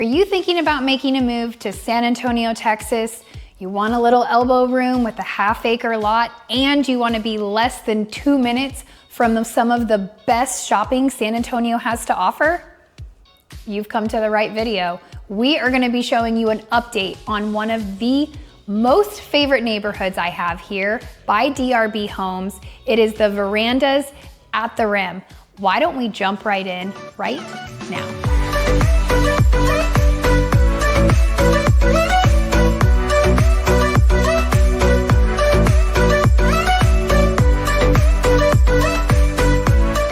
Are you thinking about making a move to San Antonio, Texas? You want a little elbow room with a half-acre lot, and you want to be less than 2 minutes from some of the best shopping San Antonio has to offer? You've come to the right video. We are going to be showing you an update on one of the most favorite neighborhoods I have here by DRB Homes. It is the Verandas at the Rim. Why don't we jump right in right now?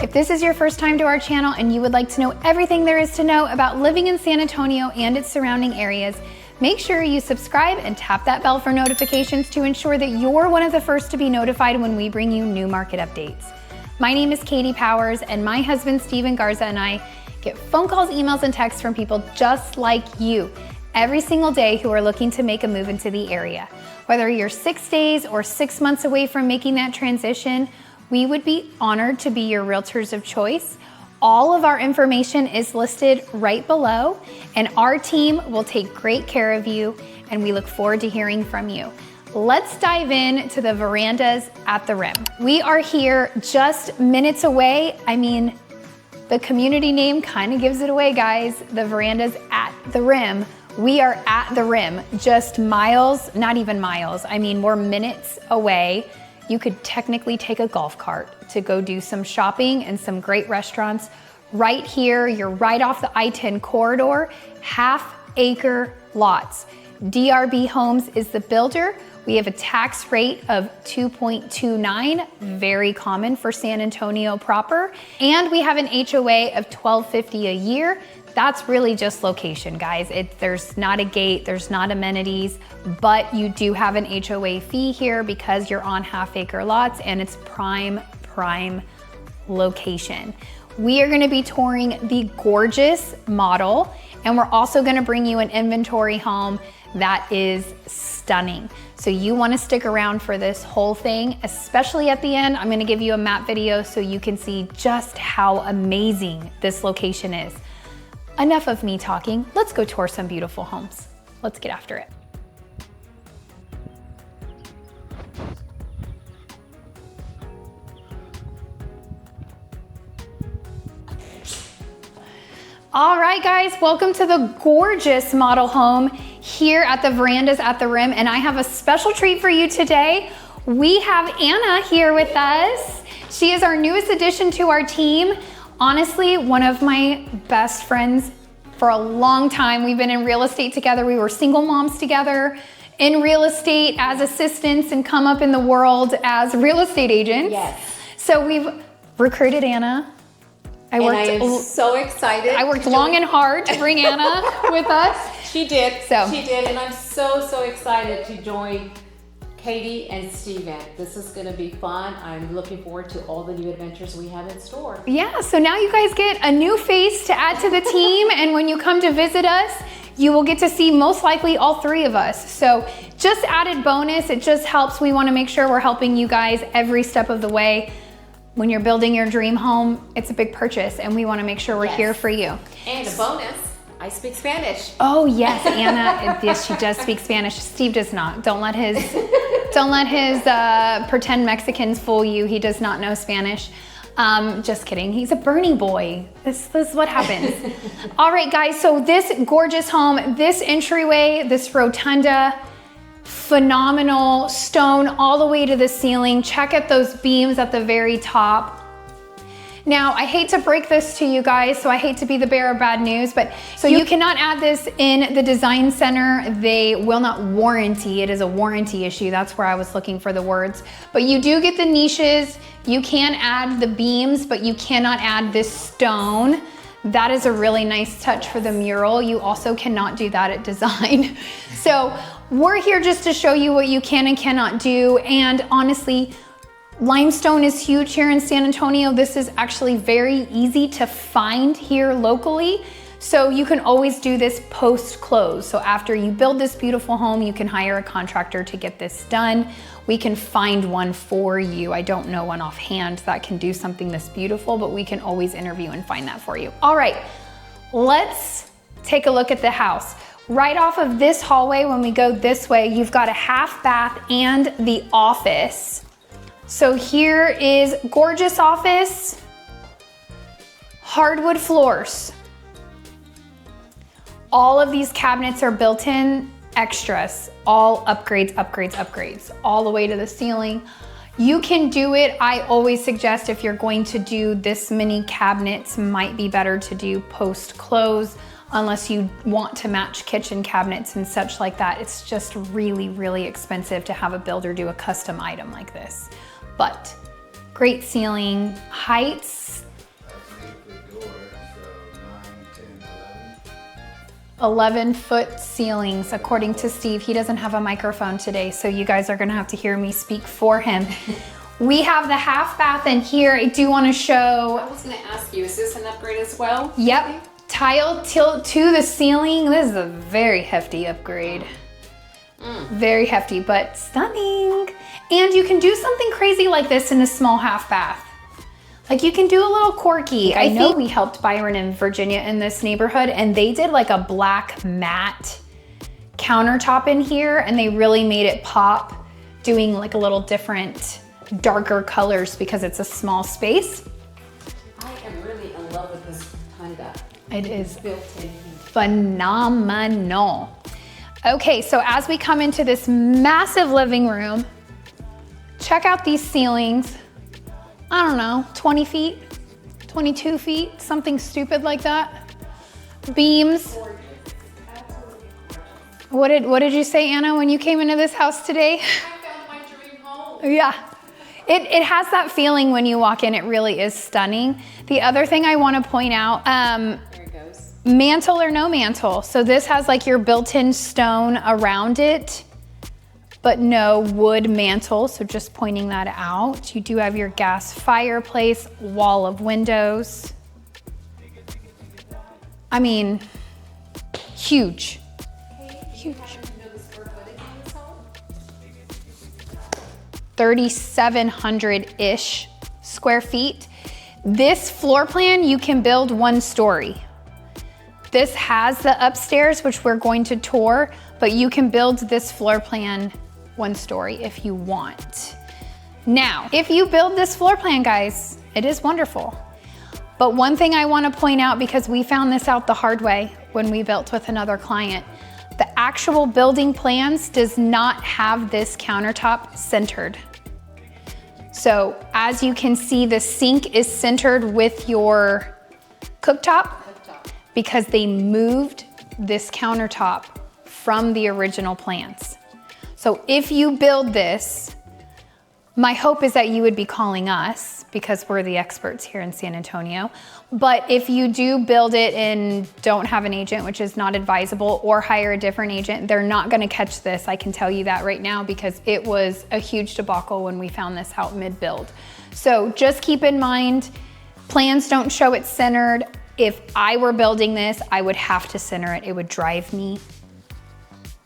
If this is your first time to our channel and you would like to know everything there is to know about living in San Antonio and its surrounding areas, make sure you subscribe and tap that bell for notifications to ensure that you're one of the first to be notified when we bring you new market updates. My name is Katie Powers, and my husband Steven Garza and I get phone calls, emails, and texts from people just like you every single day who are looking to make a move into the area. Whether you're 6 days or 6 months away from making that transition, we would be honored to be your realtors of choice. All of our information is listed right below, and our team will take great care of you, and we look forward to hearing from you. Let's dive in to the Verandas at the Rim. We are here just minutes away. I mean, the community name kind of gives it away, guys. The Verandas at the Rim. We are at the Rim, just miles, not even miles. I mean, we're minutes away. You could technically take a golf cart to go do some shopping and some great restaurants. Right here, you're right off the I-10 corridor, half-acre lots. DRB Homes is the builder. We have a tax rate of 2.29, very common for San Antonio proper. And we have an HOA of $12.50 a year. That's really just location, guys. There's not a gate, there's not amenities, but you do have an HOA fee here because you're on half-acre lots and it's prime location. We are gonna be touring the gorgeous model, and we're also gonna bring you an inventory home that is stunning. So you wanna stick around for this whole thing, especially at the end. I'm gonna give you a map video so you can see just how amazing this location is. Enough of me talking, let's go tour some beautiful homes. Let's get after it. All right, guys, welcome to the gorgeous model home here at the Verandas at the Rim, and I have a special treat for you today. We have Anna here with us. She is our newest addition to our team. Honestly, one of my best friends for a long time. We've been in real estate together. We were single moms together in real estate as assistants and come up in the world as real estate agents. Yes. So we've recruited Anna. I am so excited. I worked long and hard to bring Anna with us. She did, and I'm so excited to join Katie and Steven. This is gonna be fun. I'm looking forward to all the new adventures we have in store. Yeah, so now you guys get a new face to add to the team, and when you come to visit us, you will get to see most likely all 3 of us. So just added bonus, it just helps. We wanna make sure we're helping you guys every step of the way. When you're building your dream home, it's a big purchase, and we wanna make sure we're here for you. And a bonus, I speak Spanish. Oh yes, Anna, yes, she does speak Spanish. Steve does not. Don't let his pretend Mexicans fool you. He does not know Spanish. Just kidding, he's a Bernie boy. This is what happens. All right, guys, so this gorgeous home, this entryway, this rotunda, phenomenal stone all the way to the ceiling. Check out those beams at the very top. Now, I hate to break this to you guys, so I hate to be the bearer of bad news, but so you cannot add this in the design center. They will not warranty. It is a warranty issue. That's where I was looking for the words. But you do get the niches. You can add the beams, but you cannot add this stone. That is a really nice touch for the mural. You also cannot do that at design. So we're here just to show you what you can and cannot do. And honestly, limestone is huge here in San Antonio. This is actually very easy to find here locally. So you can always do this post-close. So after you build this beautiful home, you can hire a contractor to get this done. We can find one for you. I don't know one offhand that can do something this beautiful, but we can always interview and find that for you. All right, let's take a look at the house. Right off of this hallway, when we go this way, you've got a half bath and the office. So here is gorgeous office, hardwood floors. All of these cabinets are built-in extras, all upgrades, upgrades, upgrades, all the way to the ceiling. You can do it. I always suggest if you're going to do this many cabinets, might be better to do post-close, unless you want to match kitchen cabinets and such like that. It's just really, really expensive to have a builder do a custom item like this. But great ceiling heights. 11-foot ceilings, according to Steve. He doesn't have a microphone today, so you guys are gonna have to hear me speak for him. We have the half bath in here. I do wanna show. I was gonna ask you, is this an upgrade as well? Yep, tile tilt to the ceiling. This is a very hefty upgrade. Very hefty, but stunning. And you can do something crazy like this in a small half bath. Like you can do a little quirky. I know we helped Byron and Virginia in this neighborhood, and they did like a black matte countertop in here, and they really made it pop, doing like a little different, darker colors because it's a small space. I am really in love with this Honda. It is built-in. Phenomenal. Okay, so as we come into this massive living room, check out these ceilings. I don't know, 20 feet, 22 feet, something stupid like that. Beams. What did you say, Anna, when you came into this house today? I found my dream home. Yeah, it has that feeling when you walk in. It really is stunning. The other thing I want to point out, there it goes. Mantle or no mantle. So this has like your built-in stone around it, but no wood mantle, so just pointing that out. You do have your gas fireplace, wall of windows. I mean, huge, huge. 3,700-ish square feet. This floor plan, you can build 1 story. This has the upstairs, which we're going to tour, but you can build this floor plan 1 story if you want. Now, if you build this floor plan, guys, it is wonderful. But one thing I want to point out, because we found this out the hard way when we built with another client, the actual building plans does not have this countertop centered. So as you can see, the sink is centered with your cooktop because they moved this countertop from the original plans. So if you build this, my hope is that you would be calling us because we're the experts here in San Antonio. But if you do build it and don't have an agent, which is not advisable, or hire a different agent, they're not gonna catch this. I can tell you that right now because it was a huge debacle when we found this out mid-build. So just keep in mind, plans don't show it centered. If I were building this, I would have to center it. It would drive me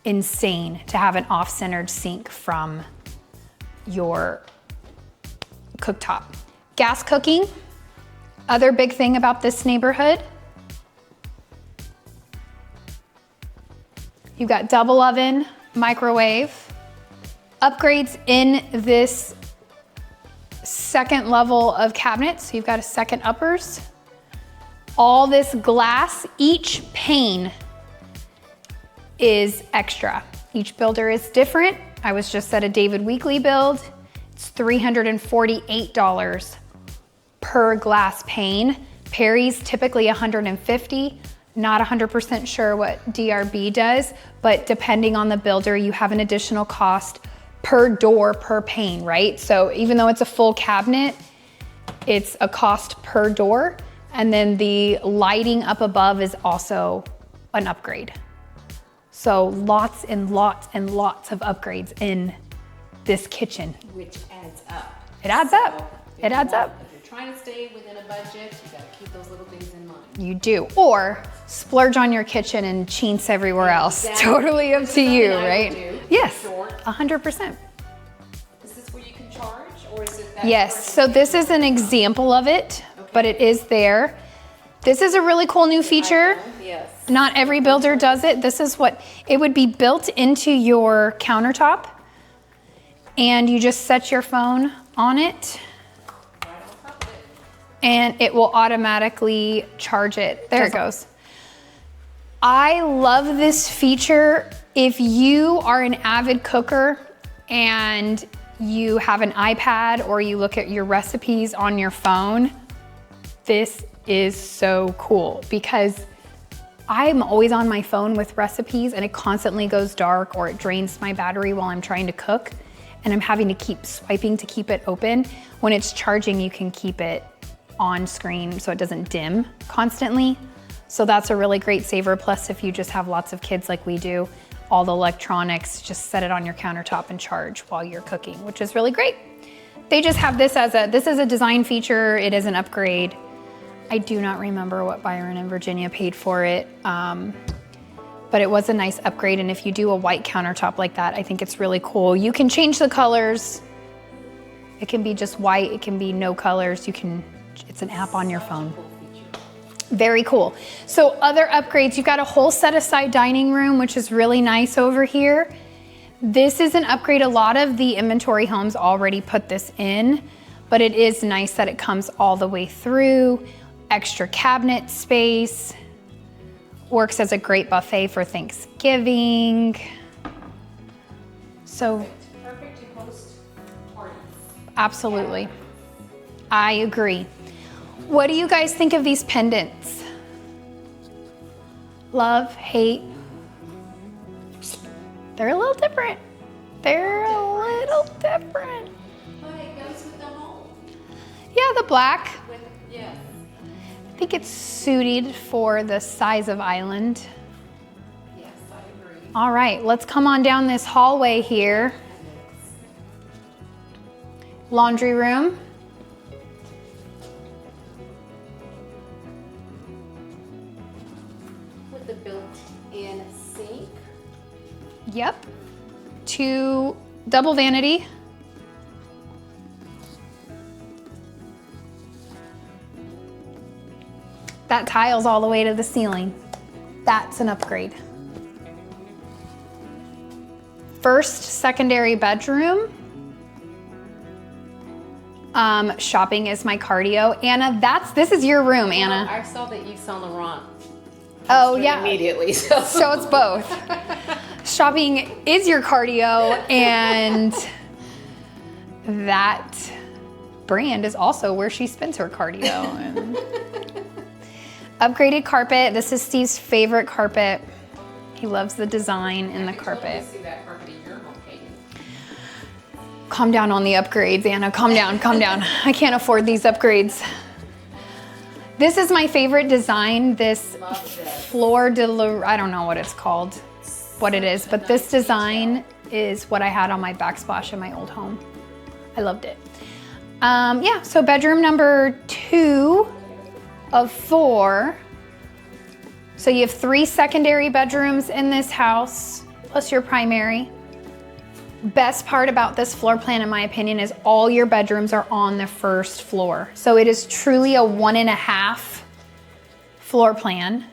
insane to have an off-centered sink from your cooktop. Gas cooking, other big thing about this neighborhood. You've got double oven, microwave, upgrades in this second level of cabinets. So you've got a second uppers. All this glass, each pane is extra. Each builder is different. I was just at a David Weekley build. It's $348 per glass pane. Perry's typically $150. Not 100% sure what DRB does, but depending on the builder, you have an additional cost per door, per pane, right? So even though it's a full cabinet, it's a cost per door. And then the lighting up above is also an upgrade. So lots and lots and lots of upgrades in this kitchen. Which adds up. It adds up. It adds up. If you're trying to stay within a budget, you gotta keep those little things in mind. You do. Or splurge on your kitchen and chintz everywhere else. Exactly. Totally up to you, Something I right? would do, Yes, for sure. 100%. Is this where you can charge, or is it that? Yes, so this is an example of it, Okay. but it is there. This is a really cool new feature. Yes. Not every builder does it. This is what, it would be built into your countertop, and you just set your phone on it, and it will automatically charge it. There it goes. I love this feature. If you are an avid cooker and you have an iPad or you look at your recipes on your phone, this is so cool because I'm always on my phone with recipes and it constantly goes dark or it drains my battery while I'm trying to cook and I'm having to keep swiping to keep it open. When it's charging, you can keep it on screen so it doesn't dim constantly. So that's a really great saver. Plus, if you just have lots of kids like we do, all the electronics, just set it on your countertop and charge while you're cooking, which is really great. They just have this as this is a design feature. It is an upgrade. I do not remember what Byron and Virginia paid for it, but it was a nice upgrade. And if you do a white countertop like that, I think it's really cool. You can change the colors. It can be just white. It can be no colors. It's an app on your phone. Very cool. So other upgrades, you've got a whole set aside dining room, which is really nice over here. This is an upgrade. A lot of the inventory homes already put this in, but it is nice that it comes all the way through. Extra cabinet space. Works as a great buffet for Thanksgiving. So Perfect to host parties. absolutely. I agree. What do you guys think of these pendants? Love, hate? They're a little different. They're a little different. But it goes with the home. Yeah, the black. Yes. I think it's suited for the size of island. Yes, I agree. All right, let's come on down this hallway here. Laundry room. With the built-in sink. Yep. 2 double vanity. That tile's all the way to the ceiling. That's an upgrade. First, secondary bedroom. Shopping is my cardio. Anna, this is your room, Anna. I saw the Yves Saint Laurent. Oh yeah. Immediately. So it's both. Shopping is your cardio, and that brand is also where she spends her cardio. And upgraded carpet. This is Steve's favorite carpet. He loves the design in the carpet. See that carpet in your home, Katie. Calm down on the upgrades, Anna. Calm down, calm down. I can't afford these upgrades. This is my favorite design. This floor de la, I don't know what it's called, what it is, but this design is what I had on my backsplash in my old home. I loved it. Yeah, so bedroom number 2 of 4. So you have 3 secondary bedrooms in this house, plus your primary. Best part about this floor plan, in my opinion, is all your bedrooms are on the first floor. So it is truly a 1.5 floor plan.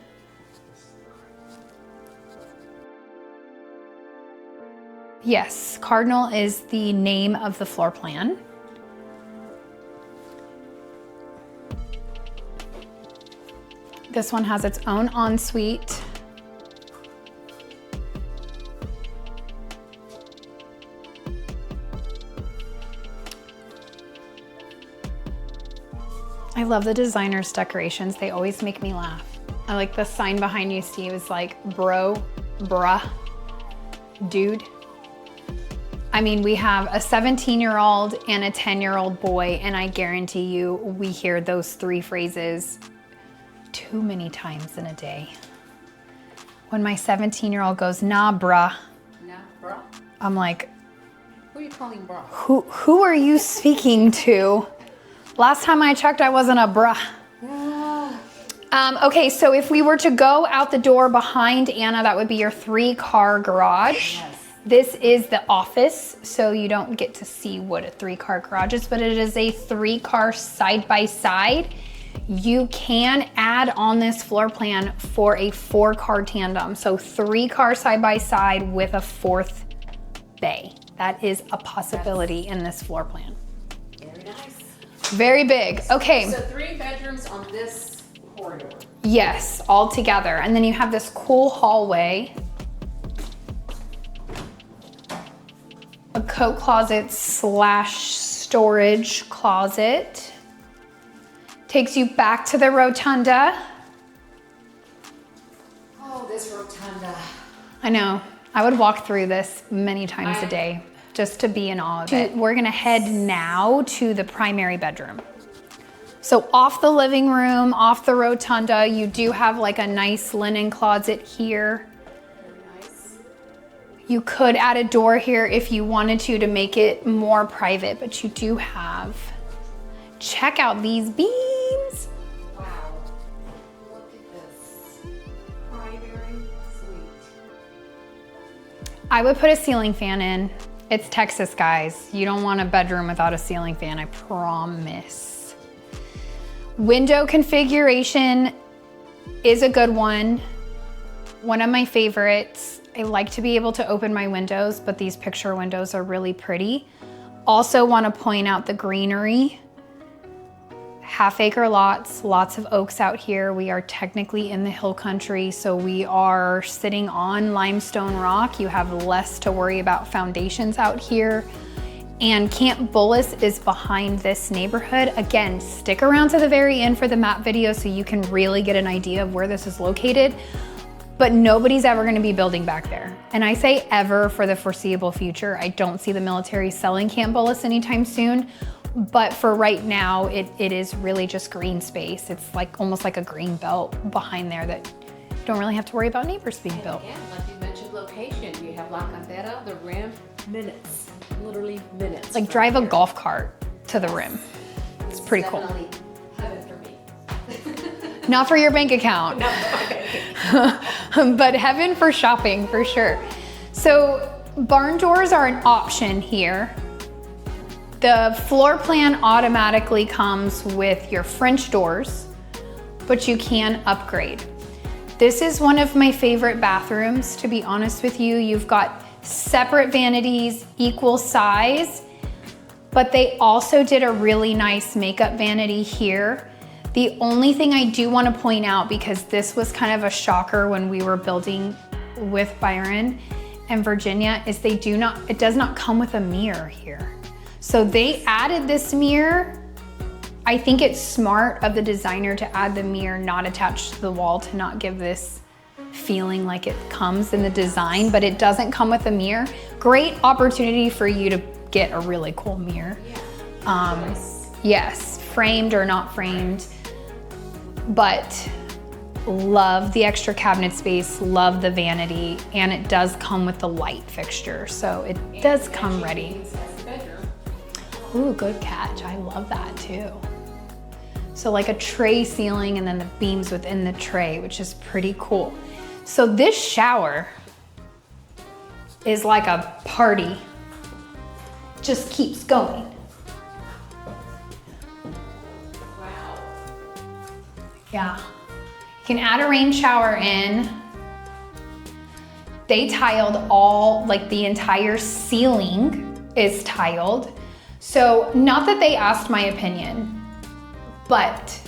Yes, Cardinal is the name of the floor plan. This one has its own ensuite. I love the designer's decorations. They always make me laugh. I like the sign behind you, Steve. It's like, bro, bruh, dude. I mean, we have a 17-year-old and a 10-year-old boy, and I guarantee you we hear those 3 phrases too many times in a day. When my 17-year-old goes, nah, bruh. Nah, bruh. I'm like, Who are you calling bruh? who are you speaking to? Last time I checked, I wasn't a bruh. Okay, so if we were to go out the door behind Anna, that would be your 3-car garage. Yes. This is the office, so you don't get to see what a 3-car garage is, but it is a 3-car side-by-side. You can add on this floor plan for a 4-car tandem. So 3 cars side by side with a 4th bay. That is a possibility in this floor plan. Very nice. Very big. Okay. So 3 bedrooms on this corridor. Yes, all together. And then you have this cool hallway. A coat closet / storage closet. Takes you back to the rotunda. Oh, this rotunda. I know. I would walk through this many times a day just to be in awe of it. We're gonna head now to the primary bedroom. So off the living room, off the rotunda, you do have like a nice linen closet here. Very nice. You could add a door here if you wanted to make it more private, but you do have, check out these beams. Wow. Look at this. Primary suite. I would put a ceiling fan in. It's Texas, guys. You don't want a bedroom without a ceiling fan, I promise. Window configuration is a good one. One of my favorites. I like to be able to open my windows, but these picture windows are really pretty. Also want to point out the greenery. Half-acre lots, lots of oaks out here. We are technically in the hill country, so we are sitting on limestone rock. You have less to worry about foundations out here. And Camp Bullis is behind this neighborhood. Again, stick around to the very end for the map video so you can really get an idea of where this is located. But nobody's ever gonna be building back there. And I say ever for the foreseeable future. I don't see the military selling Camp Bullis anytime soon. But for right now, it is really just green space. It's like almost like a green belt behind there that you don't really have to worry about neighbors being built. Again, like you mentioned location, you have La Cantera, the rim, minutes, literally minutes. Like drive a golf cart to the rim. It's pretty cool. Definitely heaven for me. Not for your bank account, No, okay. but heaven for shopping for sure. So barn doors are an option here. The floor plan automatically comes with your French doors, but you can upgrade. This is one of my favorite bathrooms, to be honest with you. You've got separate vanities, equal size, but they also did a really nice makeup vanity here. The only thing I do want to point out, because this was kind of a shocker when we were building with Byron and Virginia, is it does not come with a mirror here. So they added this mirror. I think it's smart of the designer to add the mirror not attached to the wall to not give this feeling like it comes in the design, but it doesn't come with a mirror. Great opportunity for you to get a really cool mirror. Yeah. Yes, framed or not framed, but love the extra cabinet space, love the vanity, and it does come with the light fixture, so it does come ready. Ooh, good catch. I love that too. So like a tray ceiling and then the beams within the tray, which is pretty cool. So this shower is like a party. Just keeps going. Wow. Yeah. You can add a rain shower in. They tiled all, like the entire ceiling is tiled. So not that they asked my opinion, but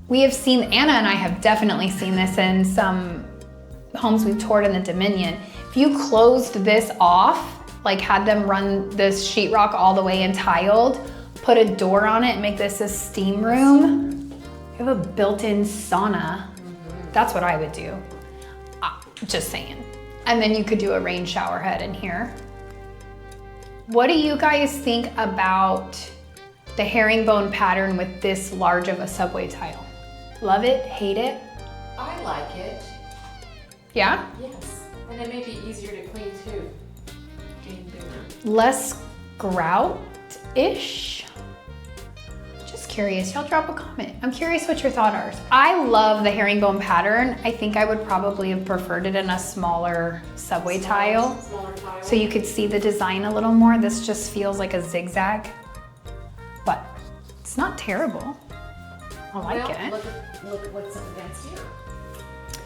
we have seen, Anna and I have definitely seen this in some homes we've toured in the Dominion. If you closed this off, like had them run this sheetrock all the way and tiled, put a door on it and make this a steam room, you have a built-in sauna. That's what I would do, just saying. And then you could do a rain shower head in here. What do you guys think about the herringbone pattern with this large of a subway tile? Love it? Hate it? I like it. Yeah? Yes. And it may be easier to clean too. Being bigger. Less grout-ish? Just curious, y'all drop a comment. I'm curious what your thoughts are. I love the herringbone pattern. I think I would probably have preferred it in a smaller subway tile. Smaller tile. So you could see the design a little more. This just feels like a zigzag, but it's not terrible. I like well, it. Look at what's up against here.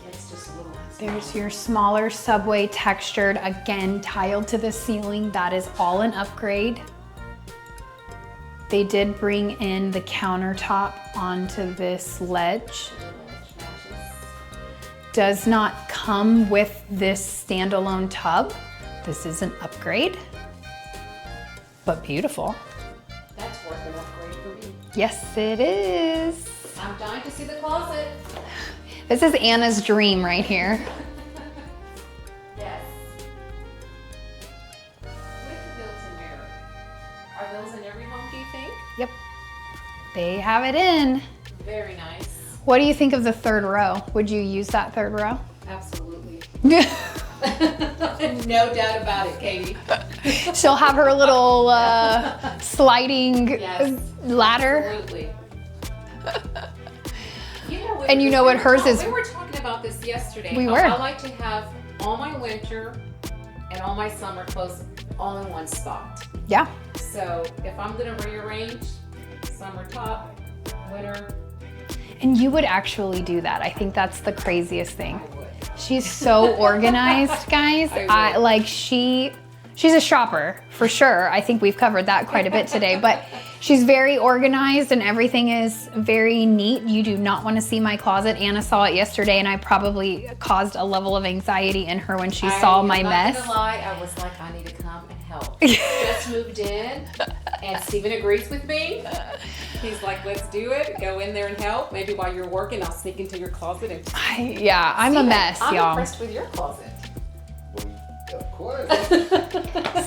It's just a little. There's your smaller subway textured, again, tiled to the ceiling. That is all an upgrade. They did bring in the countertop onto this ledge. Does not come with this standalone tub. This is an upgrade, but beautiful. That's worth an upgrade for me. Yes, it is. I'm dying to see the closet. This is Anna's dream right here. Yes. With the built-in mirror. Are those in every home, do you think? Yep, they have it in. Very nice. What do you think of the third row? Would you use that third row? Absolutely. No doubt about it, Katie. She'll have her little sliding Yes, ladder. absolutely. And you know what hers is? We were talking about this yesterday. We how were. I like to have all my winter and all my summer clothes all in one spot. Yeah. So if I'm gonna rearrange summer top, winter, And you would actually do that. I think that's the craziest thing. I would. She's so organized, guys. I would. She's a shopper for sure. I think we've covered that quite a bit today, but she's very organized and everything is very neat. You do not want to see my closet. Anna saw it yesterday and I probably caused a level of anxiety in her when she saw my mess. I'm not gonna lie, I was like, I need to come and help. Just moved in and Steven agrees with me. He's like, let's do it. Go in there and help. Maybe while you're working, I'll sneak into your closet and. I'm a mess, I'm y'all. impressed with your closet. Of course.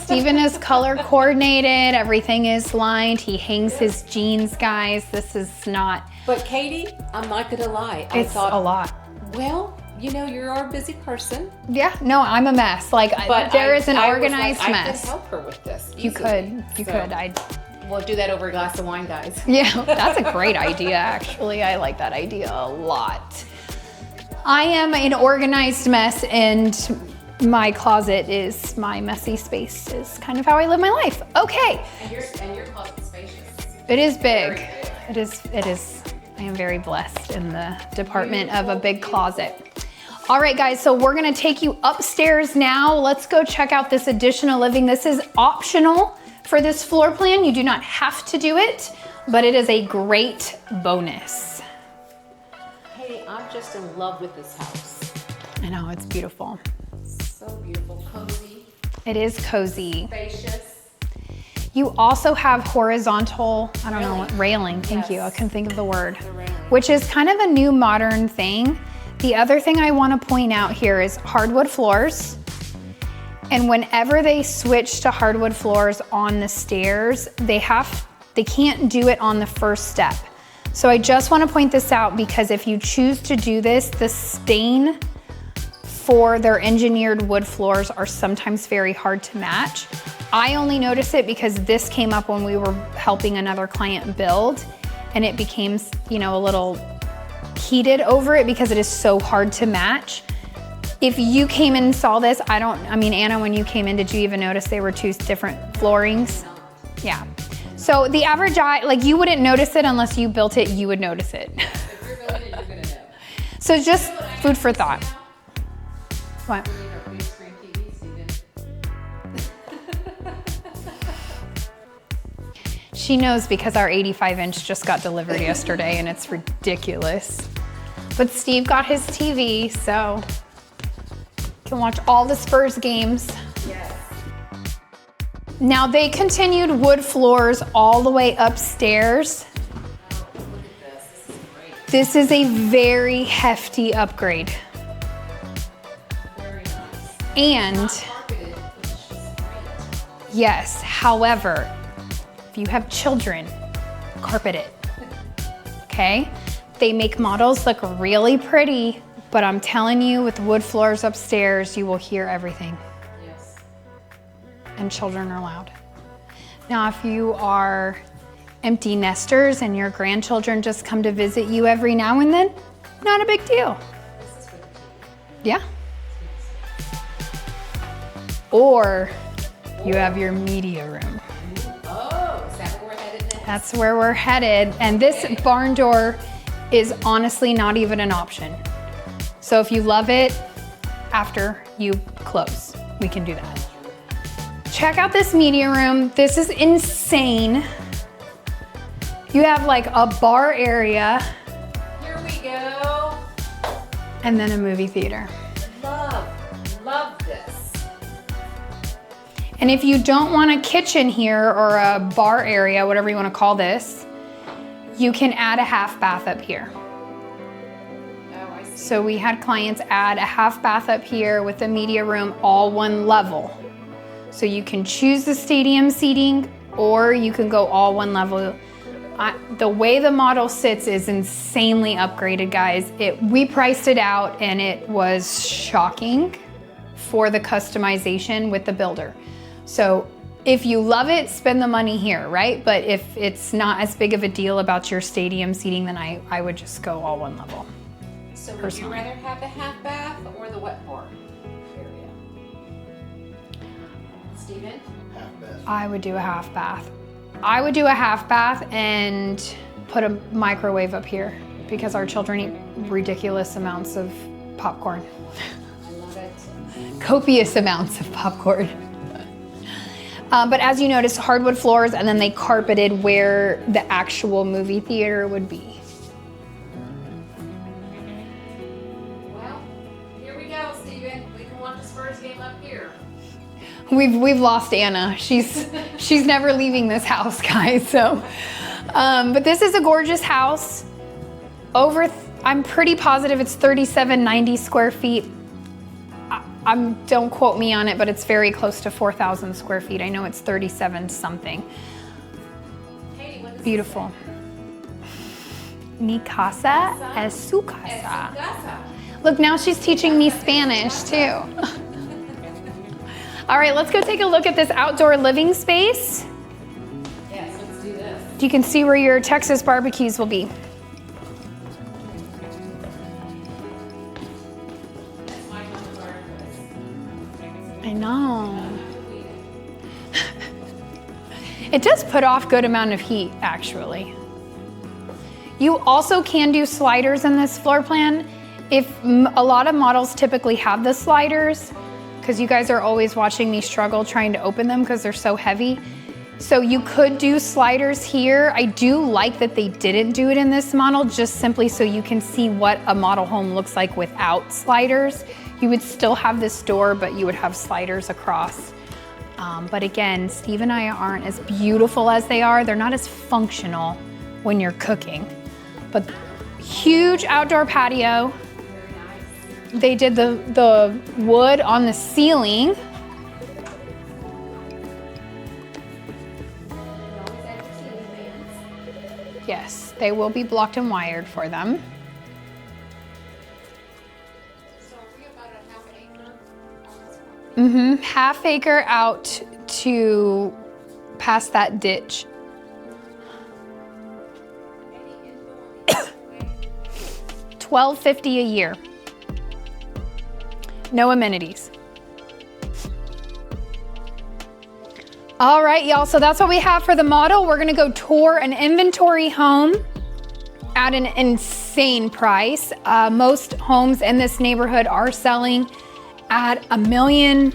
Steven is color coordinated. Everything is lined. He hangs his jeans, guys. This is not. But Katie, I'm not gonna lie. It's a lot. Well, you know, you're a busy person. Yeah, no, I'm a mess. Like, But there is an I was organized like, mess. I could help her with this. You easily. could. We'll do that over a glass of wine, guys. Yeah, that's a great idea, actually. I like that idea a lot. I am an organized mess, and my closet is my messy space. Is kind of how I live my life. Okay. And your closet's spacious. It is big. Very big. It is. I am very blessed in the department of a big closet. All right, guys, so we're gonna take you upstairs now. Let's go check out this additional living. This is optional for this floor plan. You do not have to do it, but it is a great bonus. Hey, I'm just in love with this house. I know, it's beautiful. So beautiful, cozy, It is cozy. spacious. You also have horizontal, I don't know, railing. Thank you, I Yes. couldn't think of the word. The railing. Which is kind of a new modern thing. The other thing I want to point out here is hardwood floors. And whenever they switch to hardwood floors on the stairs, they can't do it on the first step. So I just want to point this out because if you choose to do this, the stain for their engineered wood floors are sometimes very hard to match. I only notice it because this came up when we were helping another client build, and it became, you know, a little heated over it because it is so hard to match. If you came in and saw this, Anna, when you came in, did you even notice they were two different floorings? Yeah. So the average eye, like, you wouldn't notice it unless you built it, you would notice it. If you're building it, you're gonna know. So just food for thought. What? We need our big screen TV, Steven. She knows because our 85-inch just got delivered yesterday and it's ridiculous. But Steve got his TV, so you can watch all the Spurs games. Yes. Now they continued wood floors all the way upstairs. Oh, look at this. This is great. This is a very hefty upgrade. Very nice. And Not carpeted, which is great. yes, however, if you have children, carpet it, okay? They make models look really pretty, but I'm telling you, with wood floors upstairs, you will hear everything, Yes. and children are loud. Now, if you are empty nesters and your grandchildren just come to visit you every now and then, not a big deal. This is for the TV. Yeah. Or you have your media room. Oh, is that where we're headed next? That's where we're headed. And this barn door is honestly not even an option. So if you love it, after you close, we can do that. Check out this media room. This is insane. You have like a bar area. Here we go. And then a movie theater. Love this. And if you don't want a kitchen here or a bar area, whatever you want to call this, you can add a half bath up here. Oh, I see. So we had clients add a half bath up here with the media room, all one level. So you can choose the stadium seating or you can go all one level. The way the model sits is insanely upgraded, guys. We priced it out and it was shocking for the customization with the builder. So if you love it, spend the money here, right? But if it's not as big of a deal about your stadium seating, then I would just go all one level. So would you personally. rather have the half bath or the wet bar area? Steven? Half bath. I would do a half bath. I would do a half bath and put a microwave up here because our children eat ridiculous amounts of popcorn. I love it. Copious amounts of popcorn. But as you notice, hardwood floors, and then they carpeted where the actual movie theater would be. Well, here we go, Steven. We can watch the Spurs game up here. We've lost Anna. She's never leaving this house, guys. So, but this is a gorgeous house. I'm pretty positive it's 3790 square feet. Don't quote me on it, but it's very close to 4,000 square feet. I know it's 37 something. Katie, what does Beautiful. Mi casa es su it say? casa. Casa. Look, now she's teaching me Spanish too. All right, let's go take a look at this outdoor living space. Yes, let's do this. You can see where your Texas barbecues will be. That's my home garden. I know. It does put off good amount of heat, actually. You also can do sliders in this floor plan. If a lot of models typically have the sliders, because you guys are always watching me struggle trying to open them because they're so heavy. So you could do sliders here. I do like that they didn't do it in this model, just simply so you can see what a model home looks like without sliders. You would still have this door, but you would have sliders across. But again, Steve and I aren't as beautiful as they are. They're not as functional when you're cooking. But huge outdoor patio. They did the wood on the ceiling. Yes, they will be blocked and wired for them. So are we about a half acre on this one? Half acre out to past that ditch. Any info on the $12.50 a year. No amenities. All right, y'all, so that's what we have for the model. We're gonna go tour an inventory home at an insane price. Most homes in this neighborhood are selling at $1 million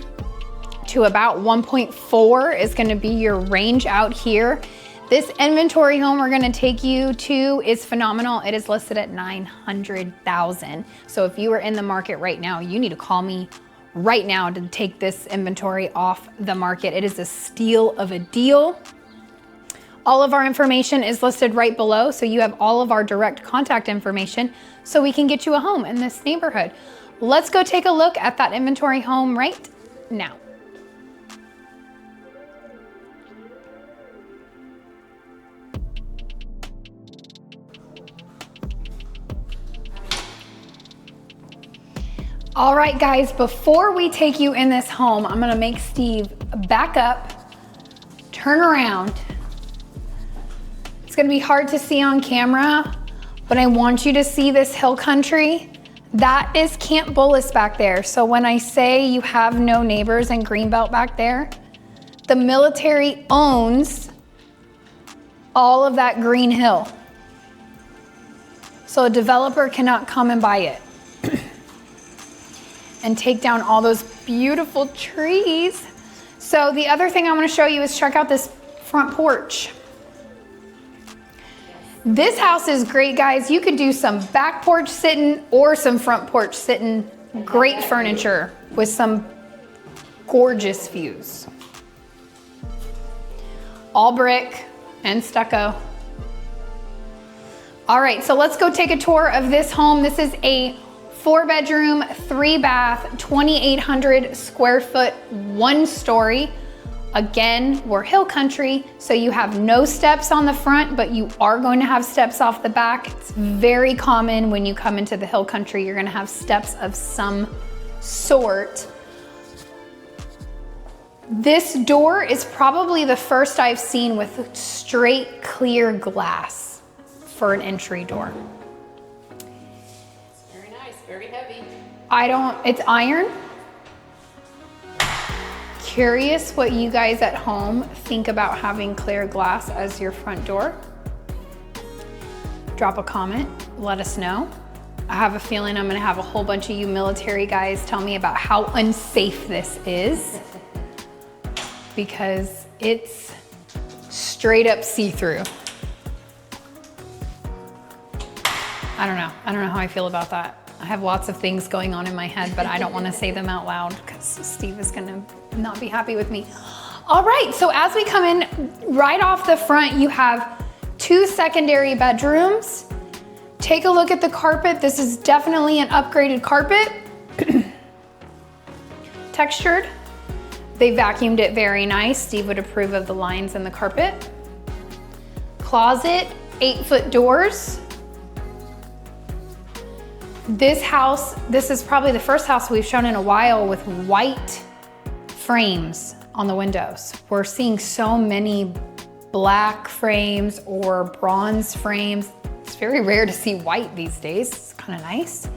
to about 1.4 is gonna be your range out here. This inventory home we're gonna take you to is phenomenal. It is listed at $900,000. So if you are in the market right now, you need to call me right now to take this inventory off the market. It is a steal of a deal. All of our information is listed right below, so you have all of our direct contact information so we can get you a home in this neighborhood. Let's go take a look at that inventory home right now. All right, guys, before we take you in this home, I'm gonna make Steve back up, turn around. It's gonna be hard to see on camera, but I want you to see this hill country. That is Camp Bullis back there. So when I say you have no neighbors in Greenbelt back there, the military owns all of that green hill. So a developer cannot come and buy it and take down all those beautiful trees. So the other thing I want to show you is check out this front porch. This house is great, guys. You could do some back porch sitting or some front porch sitting. Great furniture with some gorgeous views. All brick and stucco. All right, so let's go take a tour of this home. This is a 4-bedroom, 3-bath, 2,800 square foot, 1-story. Again, we're hill country, so you have no steps on the front, but you are going to have steps off the back. It's very common when you come into the hill country, you're gonna have steps of some sort. This door is probably the first I've seen with straight clear glass for an entry door. It's very nice, very heavy. It's iron. Curious what you guys at home think about having clear glass as your front door. Drop a comment, let us know. I have a feeling I'm gonna have a whole bunch of you military guys tell me about how unsafe this is because it's straight up see-through. I don't know how I feel about that. I have lots of things going on in my head, but I don't want to say them out loud because Steve is gonna not be happy with me. All right, so as we come in, right off the front, you have 2 secondary bedrooms. Take a look at the carpet. This is definitely an upgraded carpet. Textured. They vacuumed it very nice. Steve would approve of the lines in the carpet. Closet, 8-foot doors. This house, this is probably the first house we've shown in a while with white frames on the windows. We're seeing so many black frames or bronze frames. It's very rare to see white these days. It's kind of nice.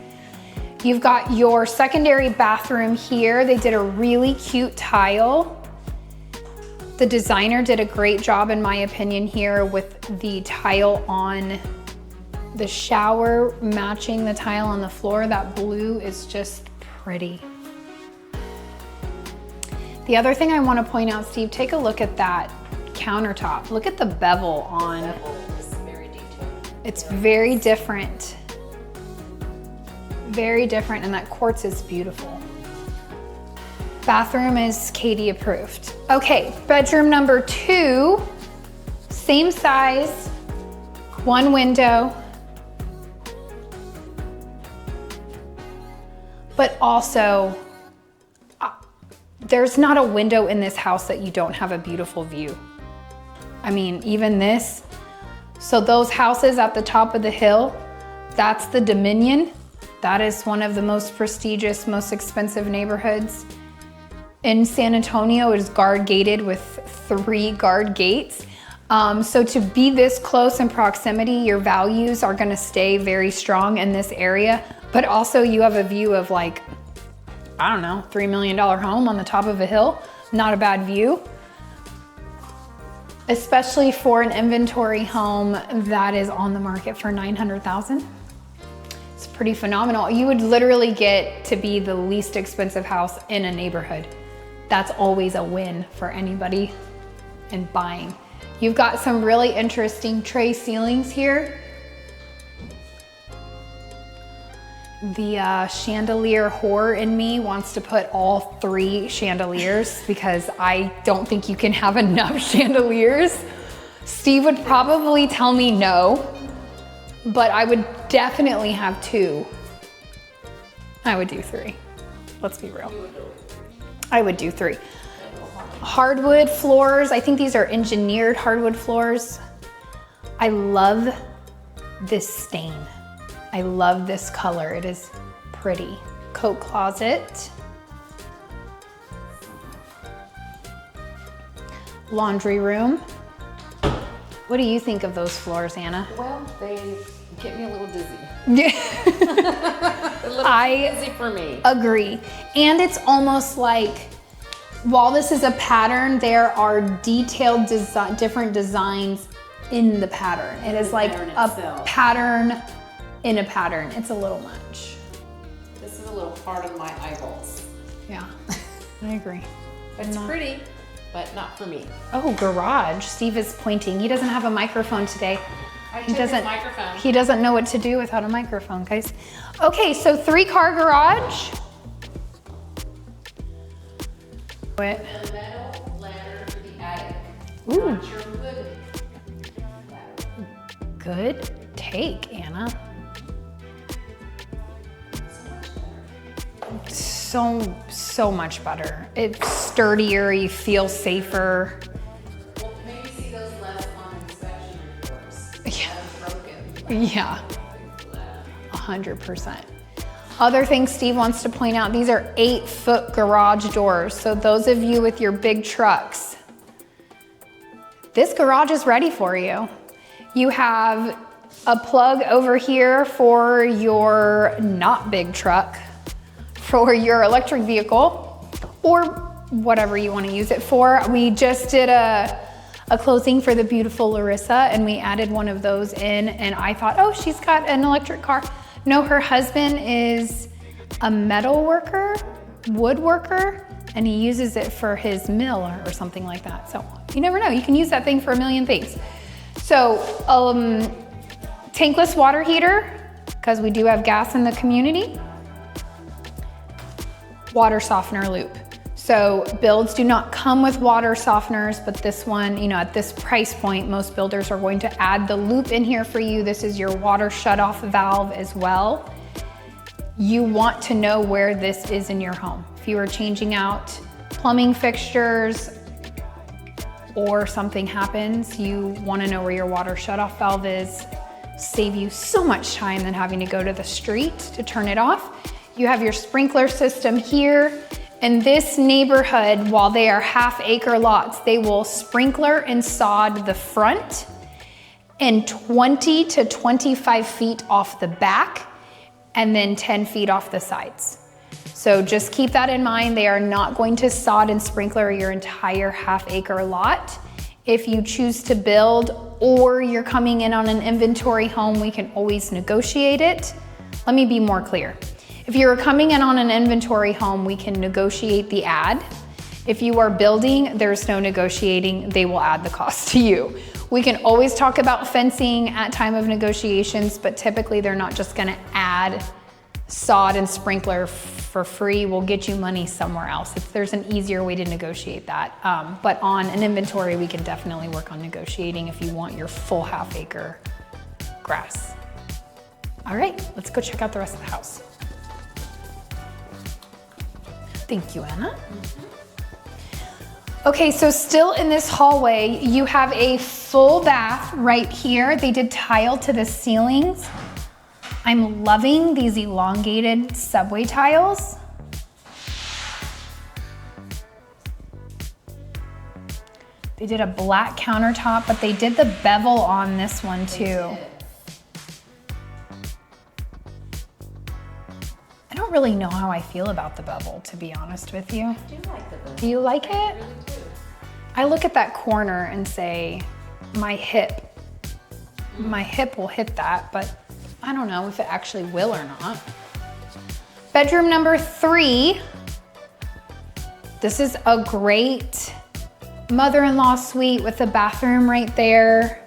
You've got your secondary bathroom here. They did a really cute tile. The designer did a great job, in my opinion, here with the tile on the shower matching the tile on the floor. That blue is just pretty. The other thing I want to point out, Steve, take a look at that countertop. Look at the bevel on. The bevel is very detailed. It's very different. Very different, and that quartz is beautiful. Bathroom is Katie approved. Okay, bedroom number 2, same size, 1 window, but also there's not a window in this house that you don't have a beautiful view. I mean, even this. So those houses at the top of the hill, that's the Dominion. That is one of the most prestigious, most expensive neighborhoods in San Antonio. It is guard gated with 3 guard gates. So to be this close in proximity, your values are gonna stay very strong in this area, but also you have a view of like, I don't know, $3 million home on the top of a hill. Not a bad view. Especially for an inventory home that is on the market for $900,000. It's pretty phenomenal. You would literally get to be the least expensive house in a neighborhood. That's always a win for anybody in buying. You've got some really interesting tray ceilings here. The chandelier whore in me wants to put all 3 chandeliers because I don't think you can have enough chandeliers. Steve would probably tell me no, but I would definitely have 2. I would do 3. Let's be real. I would do 3. Hardwood floors. I think these are engineered hardwood floors. I love this stain. I love this color. It is pretty. Coat closet. Laundry room. What do you think of those floors, Anna? Well, they get me a little dizzy. Yeah. A little dizzy for me. Agree. And it's almost like, while this is a pattern, there are detailed different designs in the pattern. It is like a pattern in a pattern. It's a little much. This is a little hard on my eyeballs. Yeah, I agree. It's pretty, but not for me. Oh, garage. Steve is pointing. He doesn't have a microphone today. He doesn't. Microphone. He doesn't know what to do without a microphone, guys. Okay, so 3-car garage. What? A metal ladder for the attic. Ooh. Not your wood ladder. Good take, Anna. So much better. It's sturdier, you feel safer. Well, maybe see those less on inspection reports. Yeah. Broken. Yeah, 100%. Other thing Steve wants to point out, these are 8-foot garage doors. So those of you with your big trucks, this garage is ready for you. You have a plug over here for your not big truck, for your electric vehicle, or whatever you want to use it for. We just did a closing for the beautiful Larissa, and we added one of those in, and I thought, oh, she's got an electric car. No, her husband is a metal worker, woodworker, and he uses it for his mill or something like that. So you never know, you can use that thing for a million things. So tankless water heater, because we do have gas in the community. Water softener loop. So builds do not come with water softeners, but this one, you know, at this price point, most builders are going to add the loop in here for you. This is your water shutoff valve as well. You want to know where this is in your home. If you are changing out plumbing fixtures or something happens, you want to know where your water shutoff valve is. Save you so much time than having to go to the street to turn it off. You have your sprinkler system here. In this neighborhood, while they are half-acre lots, they will sprinkler and sod the front and 20 to 25 feet off the back, and then 10 feet off the sides. So just keep that in mind. They are not going to sod and sprinkler your entire half-acre lot. If you choose to build or you're coming in on an inventory home, we can always negotiate it. Let me be more clear. If you're coming in on an inventory home, we can negotiate the add. If you are building, there's no negotiating. They will add the cost to you. We can always talk about fencing at time of negotiations, but typically they're not just gonna add sod and sprinkler for free. We'll get you money somewhere else. There's an easier way to negotiate that. But on an inventory, we can definitely work on negotiating if you want your full half-acre grass. All right, let's go check out the rest of the house. Thank you, Anna. Okay, so still in this hallway, you have a full bath right here. They did tile to the ceilings. I'm loving these elongated subway tiles. They did a black countertop, but they did the bevel on this one too. I don't really know how I feel about the bevel, to be honest with you. I do like the bevel. Do you like it? I really do. I look at that corner and say, my hip will hit that, but I don't know if it actually will or not. Bedroom number 3. This is a great mother-in-law suite with a bathroom right there.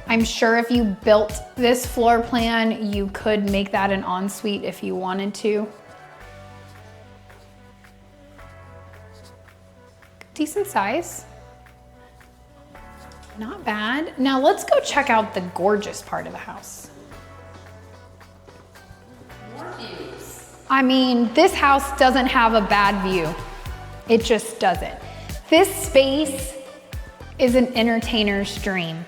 I'm sure if you built this floor plan, you could make that an ensuite if you wanted to. Decent size. Not bad. Now let's go check out the gorgeous part of the house. More views. I mean, this house doesn't have a bad view. It just doesn't. This space is an entertainer's dream.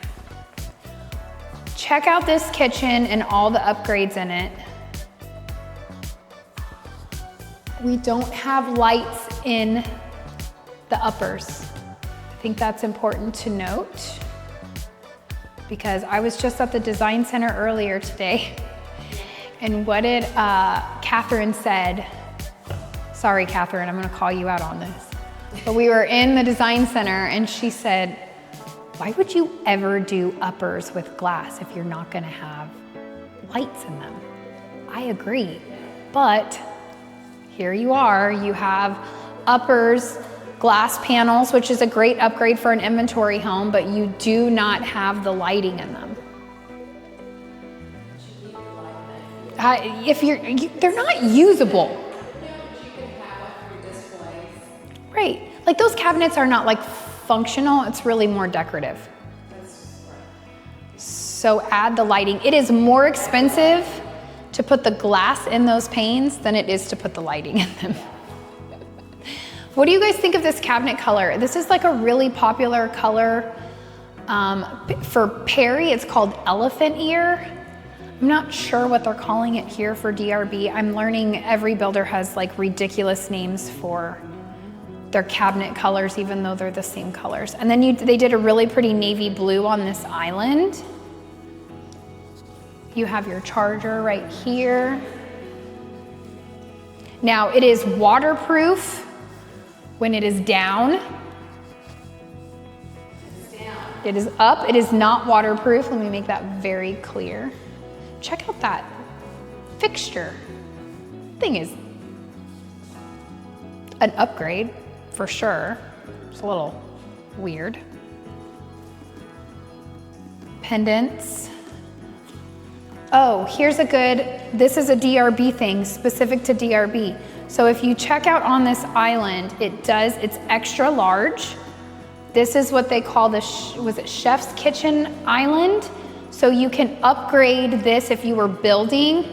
Check out this kitchen and all the upgrades in it. We don't have lights in the uppers. I think that's important to note because I was just at the design center earlier today, and what did Catherine said? Sorry, Catherine, I'm gonna call you out on this. But we were in the design center and she said, why would you ever do uppers with glass if you're not gonna have lights in them. I agree, but here you are, you have uppers, glass panels, which is a great upgrade for an inventory home, but you do not have the lighting in them. They're not usable. Right, like those cabinets are not like functional, it's really more decorative. So add the lighting. It is more expensive to put the glass in those panes than it is to put the lighting in them. What do you guys think of this cabinet color? This is like a really popular color for Perry. It's called elephant ear. I'm not sure what they're calling it here for DRB. I'm learning every builder has like ridiculous names for their cabinet colors, even though they're the same colors. And then they did a really pretty navy blue on this island. You have your charger right here. Now it is waterproof when it is down. It is up, it is not waterproof. Let me make that very clear. Check out that fixture. Thing is an upgrade for sure. It's a little weird. Pendants. Oh, here's this is a DRB thing specific to DRB. So if you check out on this island, it's extra large. This is what they call was it Chef's Kitchen Island? So you can upgrade this if you were building.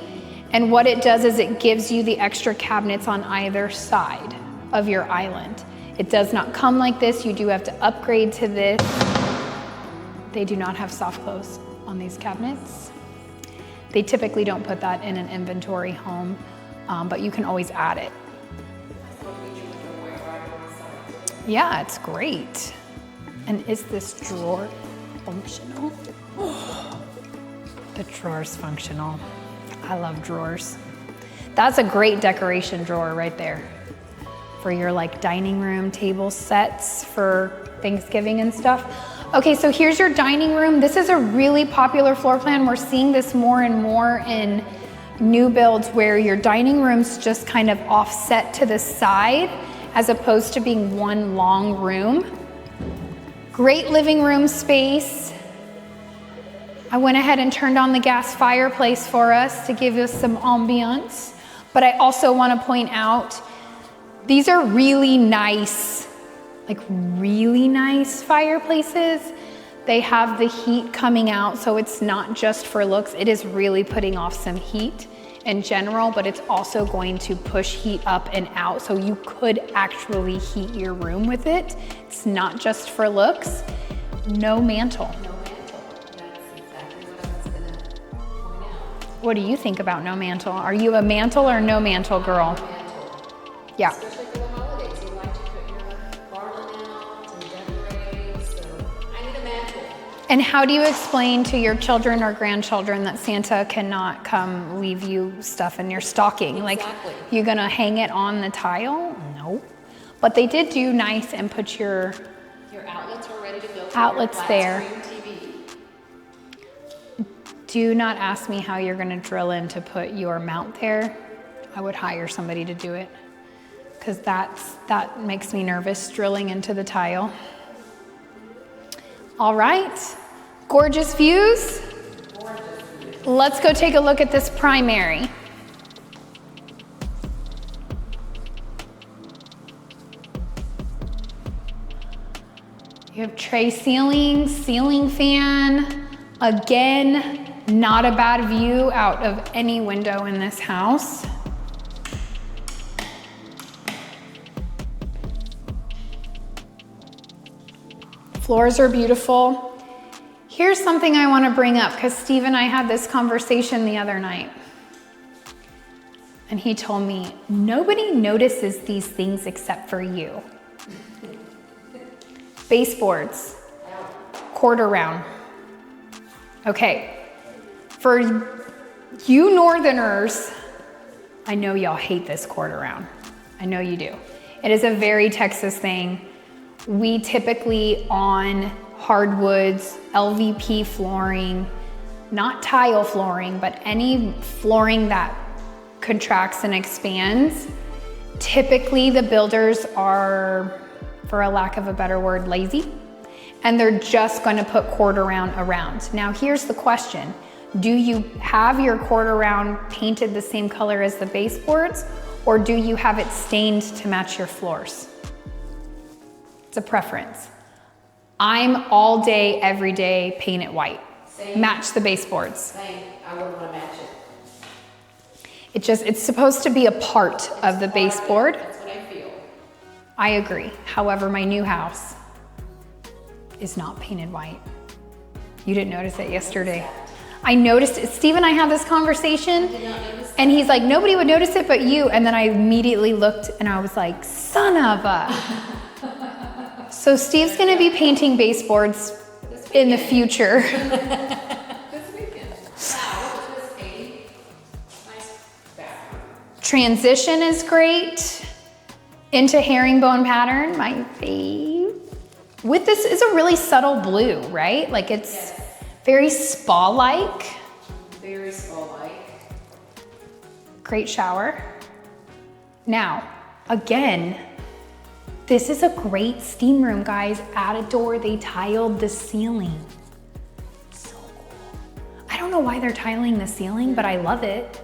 And what it does is it gives you the extra cabinets on either side of your island. It does not come like this. You do have to upgrade to this. They do not have soft close on these cabinets. They typically don't put that in an inventory home, but you can always add it. Yeah, it's great. And is this drawer functional? The drawer's functional. I love drawers. That's a great decoration drawer right there for your like dining room table sets for Thanksgiving and stuff. Okay, so here's your dining room. This is a really popular floor plan. We're seeing this more and more in new builds where your dining room's just kind of offset to the side as opposed to being one long room. Great living room space. I went ahead and turned on the gas fireplace for us to give us some ambiance. But I also want to point out, these are really nice, like really nice fireplaces. They have the heat coming out, so it's not just for looks. It is really putting off some heat in general, but it's also going to push heat up and out, so you could actually heat your room with it. It's not just for looks. No mantle. No mantle. That's exactly what I was gonna point out. What do you think about no mantle? Are you a mantle or no mantle girl? No mantle. Yeah. Especially for the holidays. You like to put your garland out and decorate, so I need a mantle. And how do you explain to your children or grandchildren that Santa cannot come leave you stuff in your stocking? Exactly. Like, you're gonna hang it on the tile? No. But they did do nice and put your outlets are ready to go. Outlets there. Flat screen TV. Do not ask me how you're gonna drill in to put your mount there. I would hire somebody to do it, because that makes me nervous, drilling into the tile. All right, gorgeous views. Let's go take a look at this primary. You have tray ceilings, ceiling fan. Again, not a bad view out of any window in this house. Floors are beautiful. Here's something I want to bring up, because Steve and I had this conversation the other night. And he told me, nobody notices these things except for you. Baseboards, quarter round. Okay, for you northerners, I know y'all hate this quarter round. I know you do. It is a very Texas thing. We typically, on hardwoods, LVP flooring, not tile flooring, but any flooring that contracts and expands, typically the builders are, for a lack of a better word, lazy, and they're just going to put quarter round around. Now here's the question. Do you have your quarter round painted the same color as the baseboards, or do you have it stained to match your floors? It's a preference. I'm all day, every day, paint it white. Same. Match the baseboards. Same. I wouldn't want to match it. It's supposed to be a part of the baseboard. That's what I feel. I agree. However, my new house is not painted white. You didn't notice it yesterday. I noticed it. Steve and I had this conversation, and he's like, nobody would notice it but you. And then I immediately looked and I was like, son of a. So Steve's gonna be painting baseboards in the future. This weekend. Wow, look at this, Katie. Nice bathroom. Transition is great. Into herringbone pattern, my fave. With this is a really subtle blue, right? Like it's very spa-like. Very spa-like. Great shower. Now, again, this is a great steam room, guys. Add a door, they tiled the ceiling. So cool. I don't know why they're tiling the ceiling, but I love it.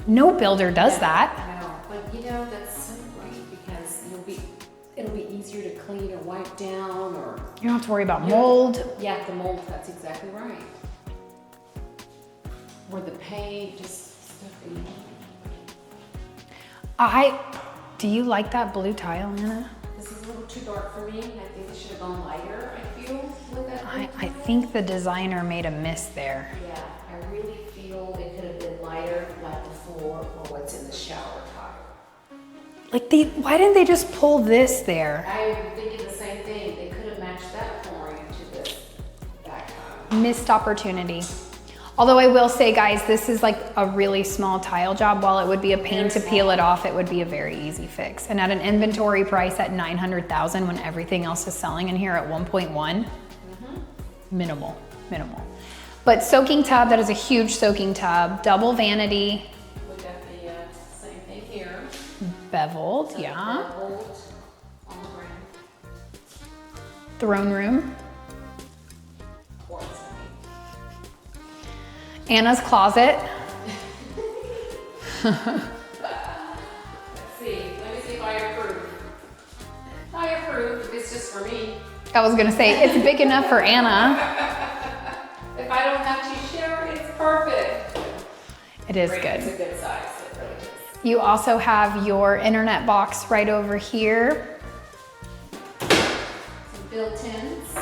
No builder does that. No, but you know, that's so great because it'll be easier to clean or wipe down or. You don't have to worry about mold. Yeah, the mold, that's exactly right. Or the paint, just stuff in. Do you like that blue tile, Anna? This is a little too dark for me. I think it should have gone lighter, I feel, with that. I think the designer made a miss there. Yeah, I really feel it could have been lighter, like the floor or what's in the shower tile. Like why didn't they just pull this there? I'm thinking the same thing. They could have matched that flooring to this back tile. Missed opportunity. Although I will say, guys, this is like a really small tile job. While it would be a pain to peel it off, it would be a very easy fix. And at an inventory price at $900,000 when everything else is selling in here at 1.1, minimal. But soaking tub, that is a huge soaking tub. Double vanity. We got the same thing here. Beveled, So yeah. beveled on the ground. Throne room. Quartz, Anna's closet. Let's see. Let me see if I approve. I approve. It's just for me. I was gonna say, it's big enough for Anna. If I don't have to share, it's perfect. It is Great. It's good. a good size. It really is. You also have your internet box right over here. Some built-ins.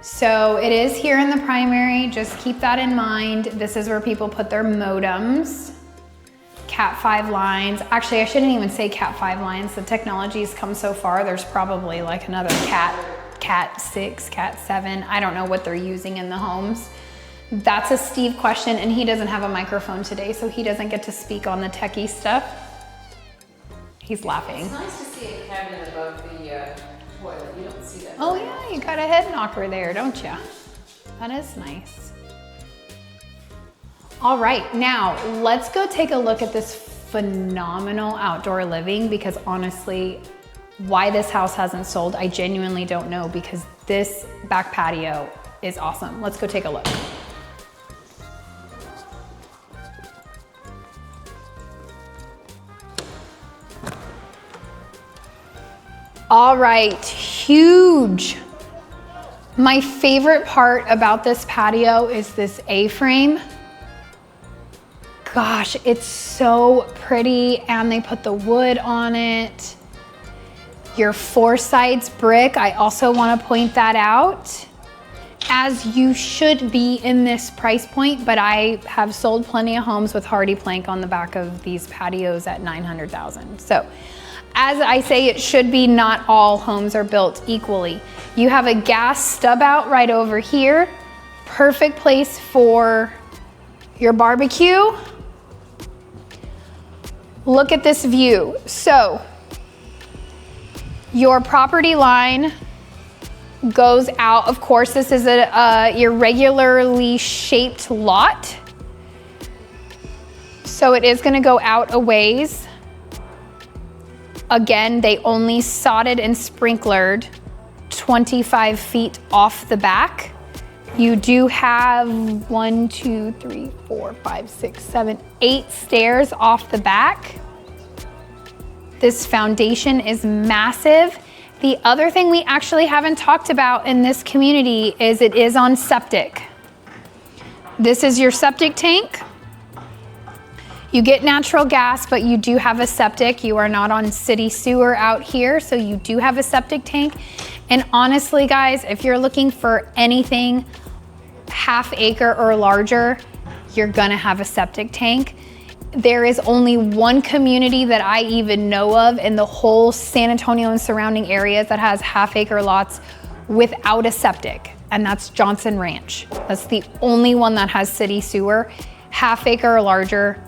So it is here in the primary, just keep that in mind. This is where people put their modems. Cat 5 lines. Actually, I shouldn't even say Cat 5 lines. The technology's come so far, there's probably like another Cat 6, Cat 7. I don't know what they're using in the homes. That's a Steve question, and he doesn't have a microphone today, so he doesn't get to speak on the techie stuff. He's laughing. It's nice to see a cabinet above the toilet. You don't see that. Oh very yeah, often. you got a head knocker there, don't you? That is nice. All right, now let's go take a look at this phenomenal outdoor living, because honestly, why this house hasn't sold, I genuinely don't know, because this back patio is awesome. Let's go take a look. All right, huge. My favorite part about this patio is this A-frame. Gosh, it's so pretty, and they put the wood on it. Your four sides brick, I also want to point that out, as you should be in this price point, but I have sold plenty of homes with hardy plank on the back of these patios at $900,000. So, as I say, it should be. Not all homes are built equally. You have a gas stub out right over here. Perfect place for your barbecue. Look at this view. So, your property line goes out. Of course, this is a irregularly shaped lot. So it is gonna go out a ways. Again, they only sodded and sprinklered 25 feet off the back. You do have 1, 2, 3, 4, 5, 6, 7, 8 stairs off the back. This foundation is massive. The other thing we actually haven't talked about in this community is it is on septic. This is your septic tank. You get natural gas, but you do have a septic. You are not on city sewer out here, so you do have a septic tank. And honestly, guys, if you're looking for anything half acre or larger, you're gonna have a septic tank. There is only one community that I even know of in the whole San Antonio and surrounding areas that has half acre lots without a septic, and that's Johnson Ranch. That's the only one that has city sewer. Half acre or larger,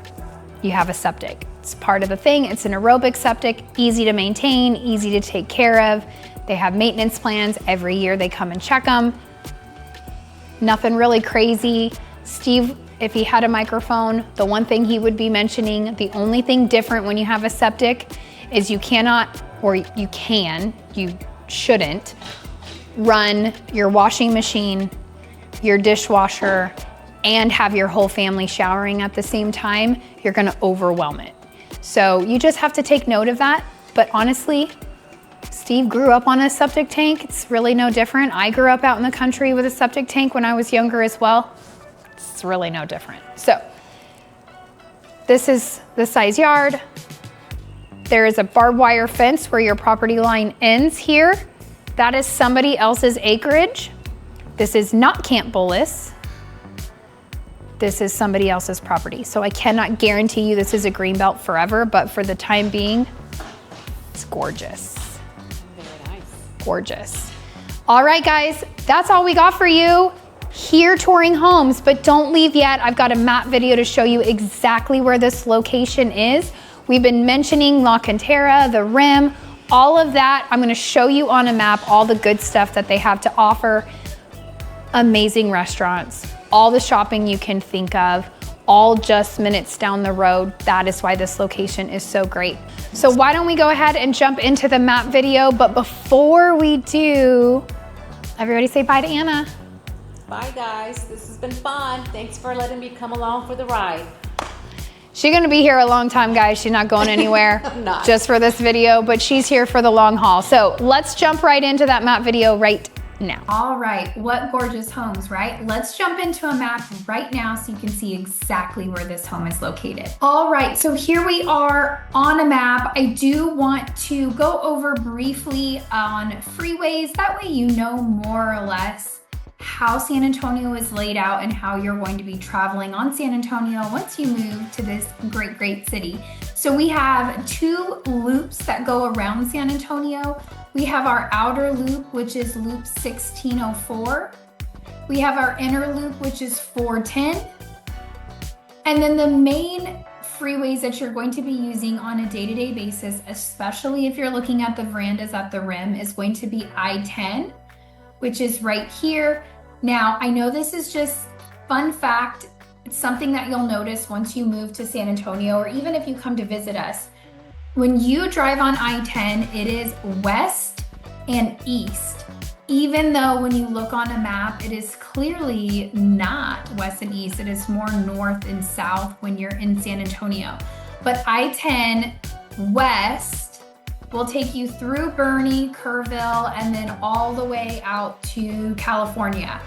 you have a septic. It's part of the thing. It's an aerobic septic, easy to maintain, easy to take care of. They have maintenance plans. Every year they come and check them. Nothing really crazy. Steve, if he had a microphone, the one thing he would be mentioning, the only thing different when you have a septic is you cannot, or you can, you shouldn't, run your washing machine, your dishwasher, and have your whole family showering at the same time. You're gonna overwhelm it. So you just have to take note of that. But honestly, Steve grew up on a septic tank. It's really no different. I grew up out in the country with a septic tank when I was younger as well. It's really no different. So this is the size yard. There is a barbed wire fence where your property line ends here. That is somebody else's acreage. This is not Camp Bullis. This is somebody else's property. So I cannot guarantee you this is a greenbelt forever, but for the time being, it's gorgeous. Very nice. Gorgeous. All right, guys, that's all we got for you here touring homes, but don't leave yet. I've got a map video to show you exactly where this location is. We've been mentioning La Cantera, the Rim, all of that. I'm gonna show you on a map all the good stuff that they have to offer. Amazing restaurants, all the shopping you can think of, all just minutes down the road. That is why this location is so great. So why don't we go ahead and jump into the map video, but before we do, everybody say bye to Anna. Bye guys, this has been fun. Thanks for letting me come along for the ride. She's gonna be here a long time, guys. She's not going anywhere Not. just for this video, but she's here for the long haul. So let's jump right into that map video right now. All right, what gorgeous homes, right? Let's jump into a map right now so you can see exactly where this home is located. All right, so here we are on a map. I do want to go over briefly on freeways. That way you know more or less how San Antonio is laid out and how you're going to be traveling on San Antonio once you move to this great, great city. So we have 2 loops that go around San Antonio. We have our outer loop, which is loop 1604. We have our inner loop, which is 410. And then the main freeways that you're going to be using on a day-to-day basis, especially if you're looking at the Verandas at the Rim, is going to be I-10, which is right here. Now, I know this is just fun fact. It's something that you'll notice once you move to San Antonio, or even if you come to visit us. When you drive on I-10, it is west and east. Even though when you look on a map, it is clearly not west and east. It is more north and south when you're in San Antonio. But I-10 west will take you through Bernie, Kerrville, and then all the way out to California.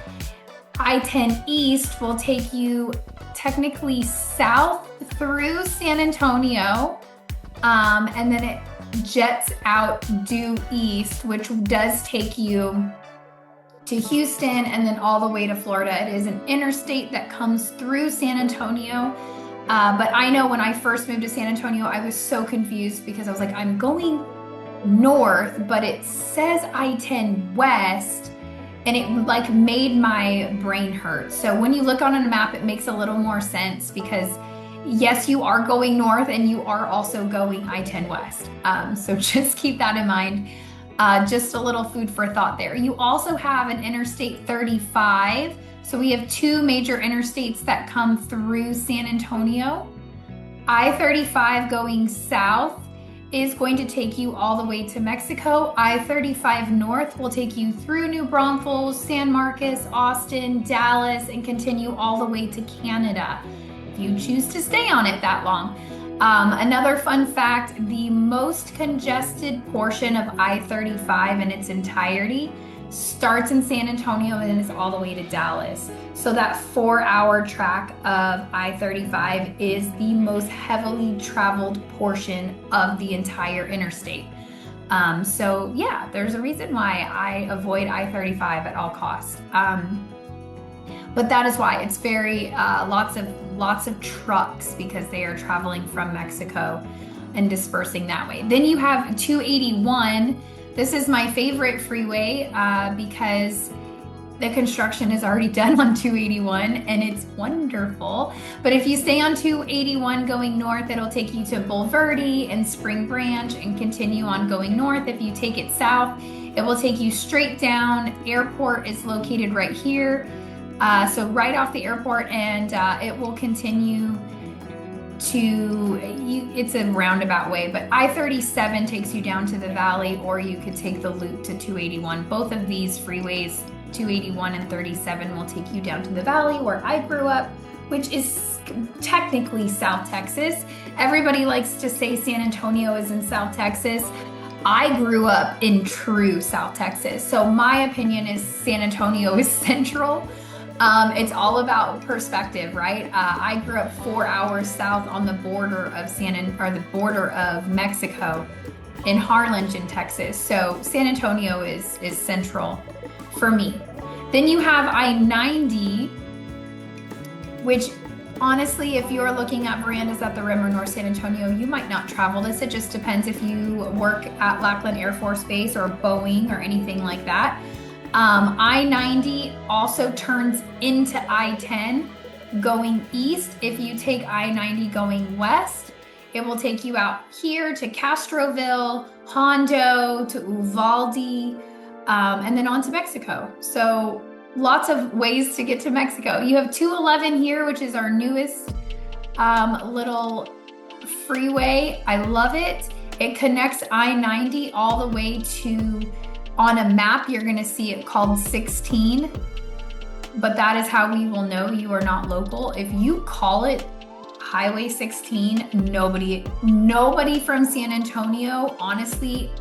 I-10 East will take you technically south through San Antonio, and then it jets out due east, which does take you to Houston and then all the way to Florida. It is an interstate that comes through San Antonio. But I know when I first moved to San Antonio, I was so confused because I was like, I'm going north, but it says I-10 west, and it like made my brain hurt. So when you look on a map, it makes a little more sense because yes, you are going north and you are also going I-10 west. So just keep that in mind. Just a little food for thought there. You also have an Interstate 35. So we have two major interstates that come through San Antonio. I-35 going south is going to take you all the way to Mexico. I-35 north will take you through New Braunfels, San Marcos, Austin, Dallas, and continue all the way to Canada, if you choose to stay on it that long. Another fun fact, the most congested portion of I-35 in its entirety starts in San Antonio and is all the way to Dallas. So that 4-hour track of I-35 is the most heavily traveled portion of the entire interstate. So yeah, there's a reason why I avoid I-35 at all costs. But that is why it's very, lots of trucks, because they are traveling from Mexico and dispersing that way. Then you have 281. This is my favorite freeway because the construction is already done on 281 and it's wonderful. But if you stay on 281 going north, it'll take you to Bulverde and Spring Branch and continue on going north. If you take it south, it will take you straight down. Airport is located right here. So right off the airport, and it will continue to, it's a roundabout way, but I-37 takes you down to the valley, or you could take the loop to 281. Both of these freeways, 281 and 37, will take you down to the valley where I grew up, which is technically South Texas. Everybody likes to say San Antonio is in South Texas. I grew up in true South Texas. So my opinion is San Antonio is central. It's all about perspective, right? I grew up 4 hours south on the border of the border of Mexico in Harlingen, Texas. So San Antonio is central for me. Then you have I-90, which honestly, if you're looking at Verandas at the Rim or North San Antonio, you might not travel this. It just depends if you work at Lackland Air Force Base or Boeing or anything like that. I-90 also turns into I-10 going east. If you take I-90 going west, it will take you out here to Castroville, Hondo, to Uvalde, and then on to Mexico. So lots of ways to get to Mexico. You have 211 here, which is our newest little freeway. I love it. It connects I-90 all the way to, on a map, you're gonna see it called 16, but that is how we will know you are not local. If you call it Highway 16, nobody from San Antonio, honestly,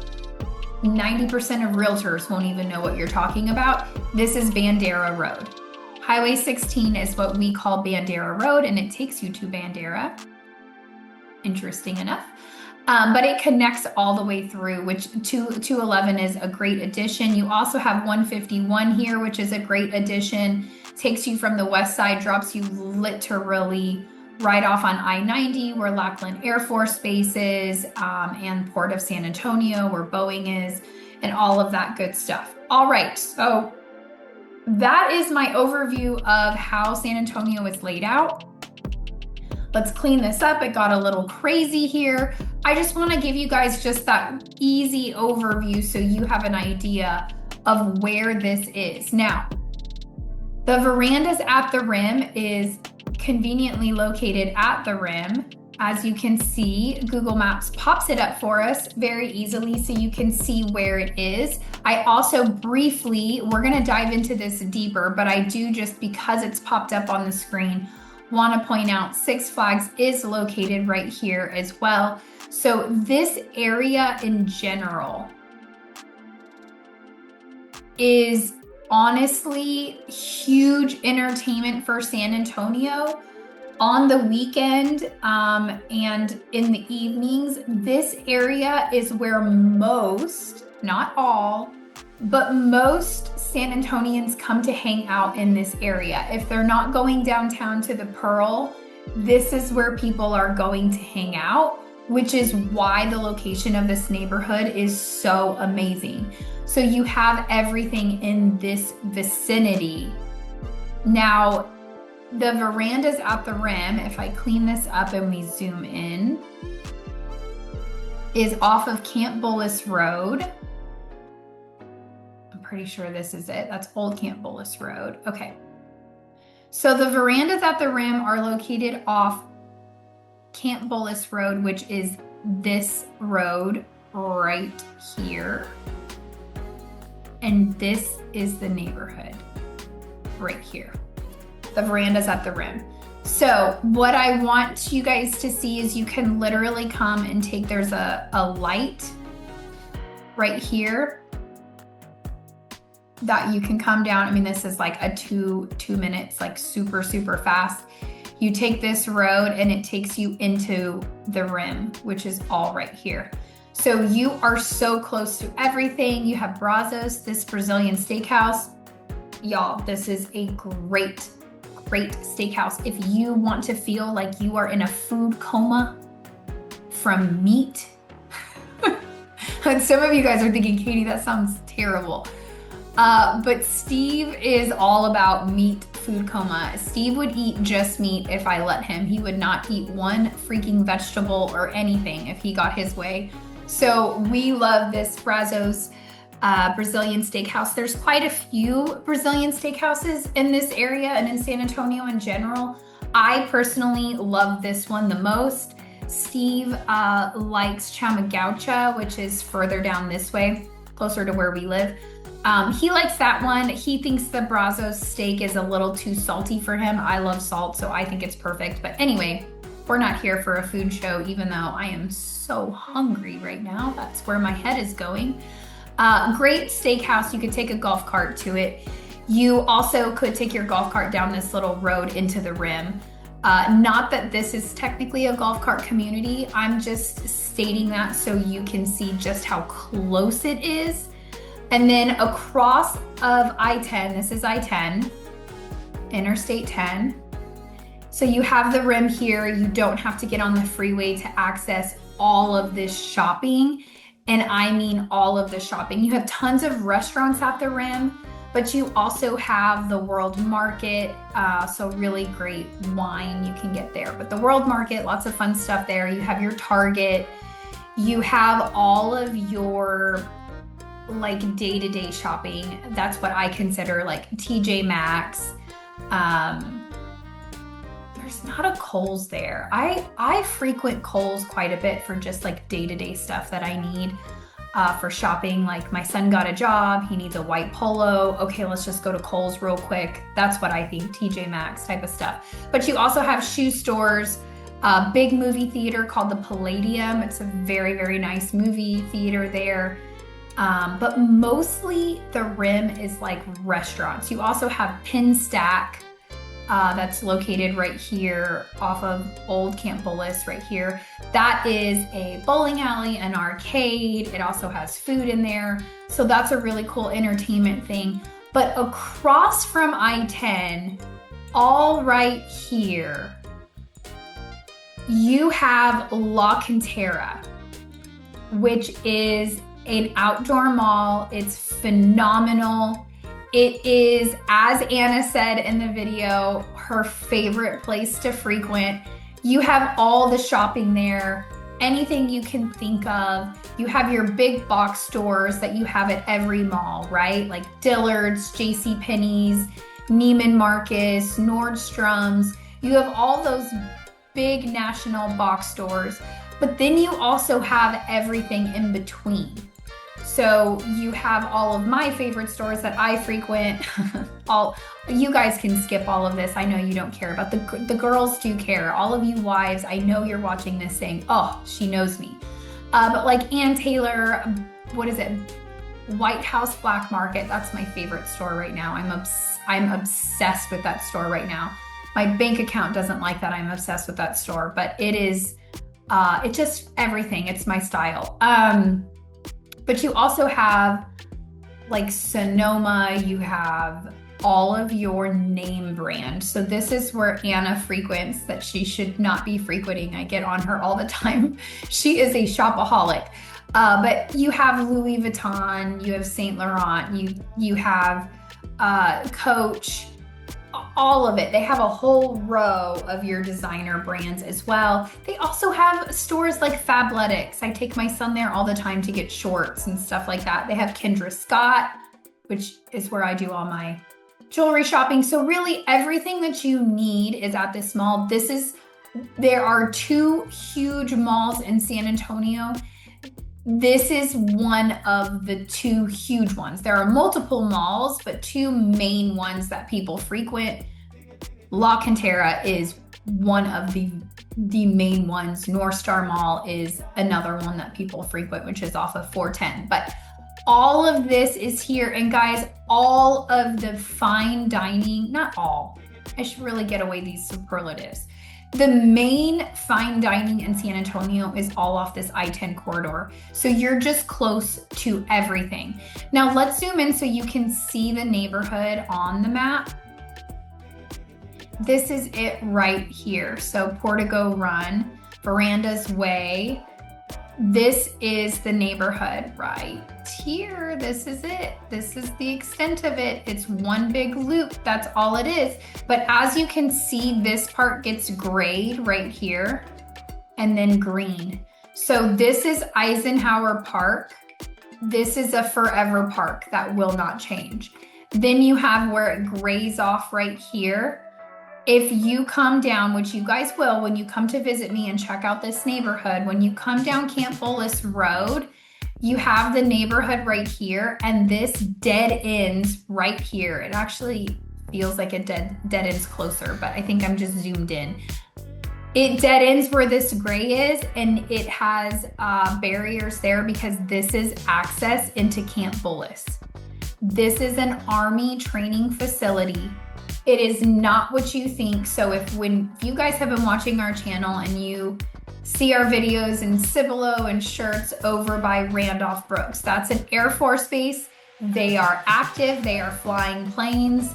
90% of realtors won't even know what you're talking about. This is Bandera Road. Highway 16 is what we call Bandera Road, and it takes you to Bandera. Interesting enough. But it connects all the way through, which 211 is a great addition. You also have 151 here, which is a great addition. Takes you from the west side, drops you literally right off on I-90 where Lackland Air Force Base is, and Port of San Antonio where Boeing is, and all of that good stuff. All right, so that is my overview of how San Antonio is laid out. Let's clean this up. It got a little crazy here. I just want to give you guys just that easy overview so you have an idea of where this is. Now, the Verandas at the Rim is conveniently located at the rim. As you can see, Google Maps pops it up for us very easily so you can see where it is. I also briefly, we're going to dive into this deeper, but I do, just because it's popped up on the screen, want to point out Six Flags is located right here as well. So this area in general is honestly huge entertainment for San Antonio. On the weekend and in the evenings, this area is where most, not all, but most San Antonians come to hang out in this area. If they're not going downtown to the Pearl, this is where people are going to hang out, which is why the location of this neighborhood is so amazing. So you have everything in this vicinity. Now, the Verandas at the Rim, if I clean this up and we zoom in, is off of Camp Bullis Road. pretty sure this is it. That's Old Camp Bullis Road. Okay. So the verandas at the rim are located off Camp Bullis Road, which is this road right here. And this is the neighborhood right here. The verandas at the rim. So what I want you guys to see is you can literally come and take, there's a light right here that you can come down. I mean, this is like a two minutes, like super, super fast. You take this road and it takes you into the rim, which is all right here. So you are so close to everything. You have Brazos, this Brazilian steakhouse. Y'all, this is a great steakhouse. If you want to feel like you are in a food coma from meat, and some of you guys are thinking, Katie, that sounds terrible. But Steve is all about meat food coma. Steve would eat just meat if I let him. He would not eat one freaking vegetable or anything if he got his way. So we love this Brazos Brazilian steakhouse. There's quite a few Brazilian steakhouses in this area and in San Antonio in general. I personally love this one the most. Steve likes Chamagaucha, which is further down this way, closer to where we live. He likes that one. He thinks the Brazos steak is a little too salty for him. I love salt, so I think it's perfect. But anyway, we're not here for a food show, even though I am so hungry right now. That's where my head is going. Great steakhouse. You could take a golf cart to it. You also could take your golf cart down this little road into the rim. Not that this is technically a golf cart community. I'm just stating that so you can see just how close it is. And then across of I-10, this is I-10, Interstate 10. So you have the rim here. You don't have to get on the freeway to access all of this shopping. And I mean all of the shopping. You have tons of restaurants at the rim, but you also have the World Market. So really great wine you can get there. But the World Market, lots of fun stuff there. You have your Target. You have all of your like day-to-day shopping. That's what I consider like TJ Maxx. There's not a Kohl's there. I frequent Kohl's quite a bit for just like day-to-day stuff that I need for shopping. Like my son got a job, he needs a white polo. Okay, let's just go to Kohl's real quick. That's what I think, TJ Maxx type of stuff. But you also have shoe stores, a big movie theater called the Palladium. It's a very, very nice movie theater there. But mostly the rim is like restaurants. You also have Pin Stack, that's located right here off of Old Camp Bullis right here. That is a bowling alley, an arcade. It also has food in there. So that's a really cool entertainment thing. But across from I-10, all right here, you have La Cantera, which is an outdoor mall. It's phenomenal. It is, as Anna said in the video, her favorite place to frequent. You have all the shopping there, anything you can think of. You have your big box stores that you have at every mall, right? Like Dillard's, JCPenney's, Neiman Marcus, Nordstrom's. You have all those big national box stores, but then you also have everything in between. So you have all of my favorite stores that I frequent. You guys can skip all of this. I know you don't care, but the girls do care. All of you wives, I know you're watching this saying, oh, she knows me. But like Ann Taylor, what is it? White House Black Market. That's my favorite store right now. I'm obsessed with that store right now. My bank account doesn't like that I'm obsessed with that store, but it is, it's just everything. It's my style. But you also have like Sonoma, you have all of your name brand. So this is where Anna frequents that she should not be frequenting. I get on her all the time. She is a shopaholic. But you have Louis Vuitton, you have Saint Laurent, you have Coach, all of it. They have a whole row of your designer brands as well. They also have stores like Fabletics. I take my son there all the time to get shorts and stuff like that. They have Kendra Scott, which is where I do all my jewelry shopping. So really everything that you need is at this mall. There are 2 huge malls in San Antonio. This is one of the 2 huge ones. There are multiple malls, but 2 main ones that people frequent. La Cantera is one of the main ones. North Star Mall is another one that people frequent, which is off of 410. But all of this is here. And guys, all of the fine dining, not all, I should really get away these superlatives. The main fine dining in San Antonio is all off this I-10 corridor. So you're just close to everything. Now let's zoom in so you can see the neighborhood on the map. This is it right here. So Portico Run, Verandas Way. This is the neighborhood right here. This is it. This is the extent of it. It's one big loop. That's all it is. But as you can see, this part gets grayed right here and then green. So this is Eisenhower Park. This is a forever park that will not change. Then you have where it grays off right here. If you come down, which you guys will when you come to visit me and check out this neighborhood, when you come down Camp Bullis Road, you have the neighborhood right here, and this dead ends right here. It actually feels like it dead ends closer, but I think I'm just zoomed in. It dead ends where this gray is, and it has barriers there because this is access into Camp Bullis. This is an Army training facility. It is not what you think. So if you guys have been watching our channel and you see our videos in Cibolo and shirts over by Randolph Brooks, that's an Air Force base. They are active. They are flying planes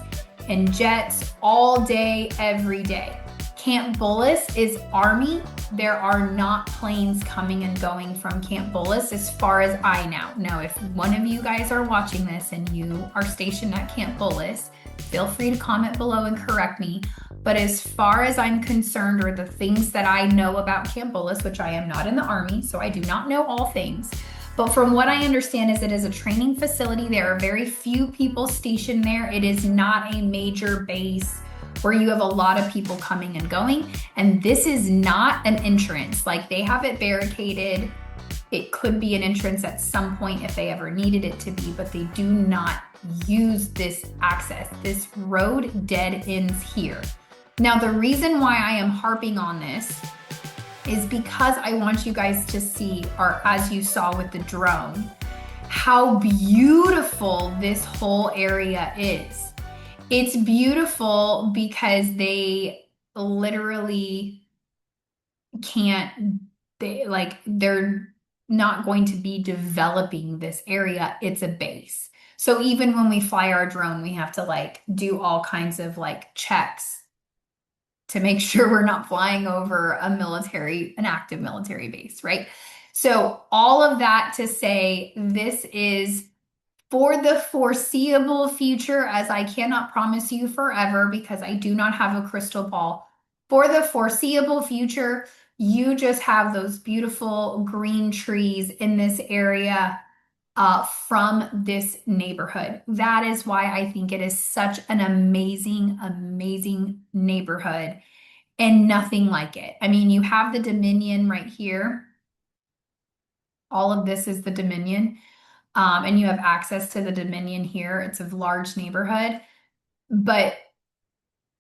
and jets all day, every day. Camp Bullis is Army. There are not planes coming and going from Camp Bullis as far as I know. Now, if one of you guys are watching this and you are stationed at Camp Bullis, feel free to comment below and correct me. But as far as I'm concerned, or the things that I know about Camp Bullis, which I am not in the Army, so I do not know all things. But from what I understand is it is a training facility. There are very few people stationed there. It is not a major base where you have a lot of people coming and going. And this is not an entrance. Like, they have it barricaded. It could be an entrance at some point if they ever needed it to be, but they do not use this access. This road dead ends here. Now, the reason why I am harping on this is because I want you guys to see, or as you saw with the drone, how beautiful this whole area is. It's beautiful because they literally they're not going to be developing this area. It's a base. So even when we fly our drone, we have to do all kinds of checks to make sure we're not flying over an active military base, right? So all of that to say, this is for the foreseeable future, as I cannot promise you forever because I do not have a crystal ball. For the foreseeable future, you just have those beautiful green trees in this area from this neighborhood. That is why I think it is such an amazing, amazing neighborhood and nothing like it. I mean, you have the Dominion right here. All of this is the Dominion. And you have access to the Dominion here. It's a large neighborhood, but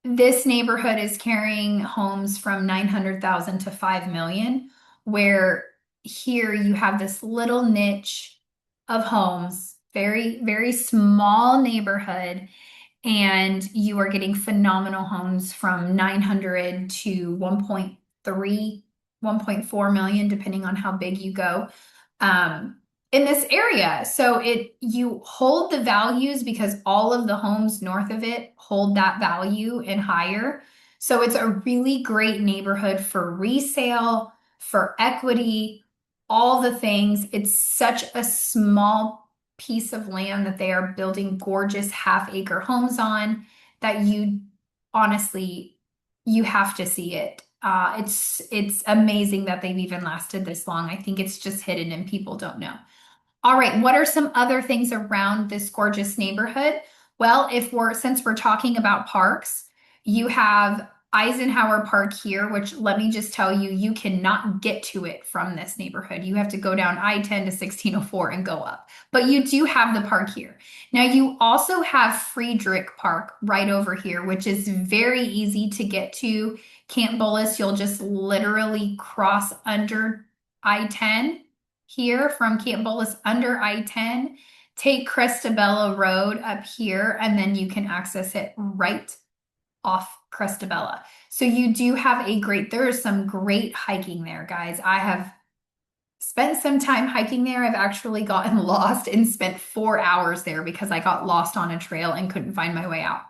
this neighborhood is carrying homes from 900,000 to 5 million, where here you have this little niche of homes, very, very small neighborhood, and you are getting phenomenal homes from 900 to 1.3, 1.4 million, depending on how big you go. In this area. So you hold the values because all of the homes north of it hold that value and higher. So it's a really great neighborhood for resale, for equity, all the things. It's such a small piece of land that they are building gorgeous half-acre homes on that you have to see it. It's amazing that they've even lasted this long. I think it's just hidden and people don't know. All right, what are some other things around this gorgeous neighborhood? Well, since we're talking about parks, you have Eisenhower Park here, which let me just tell you, you cannot get to it from this neighborhood. You have to go down I-10 to 1604 and go up. But you do have the park here. Now you also have Friedrich Park right over here, which is very easy to get to. Camp Bullis, you'll just literally cross under I-10 here from Camp Bullis under I-10, take Crestabella Road up here, and then you can access it right off Crestabella. So you do have there is some great hiking there, guys. I have spent some time hiking there. I've actually gotten lost and spent 4 hours there because I got lost on a trail and couldn't find my way out.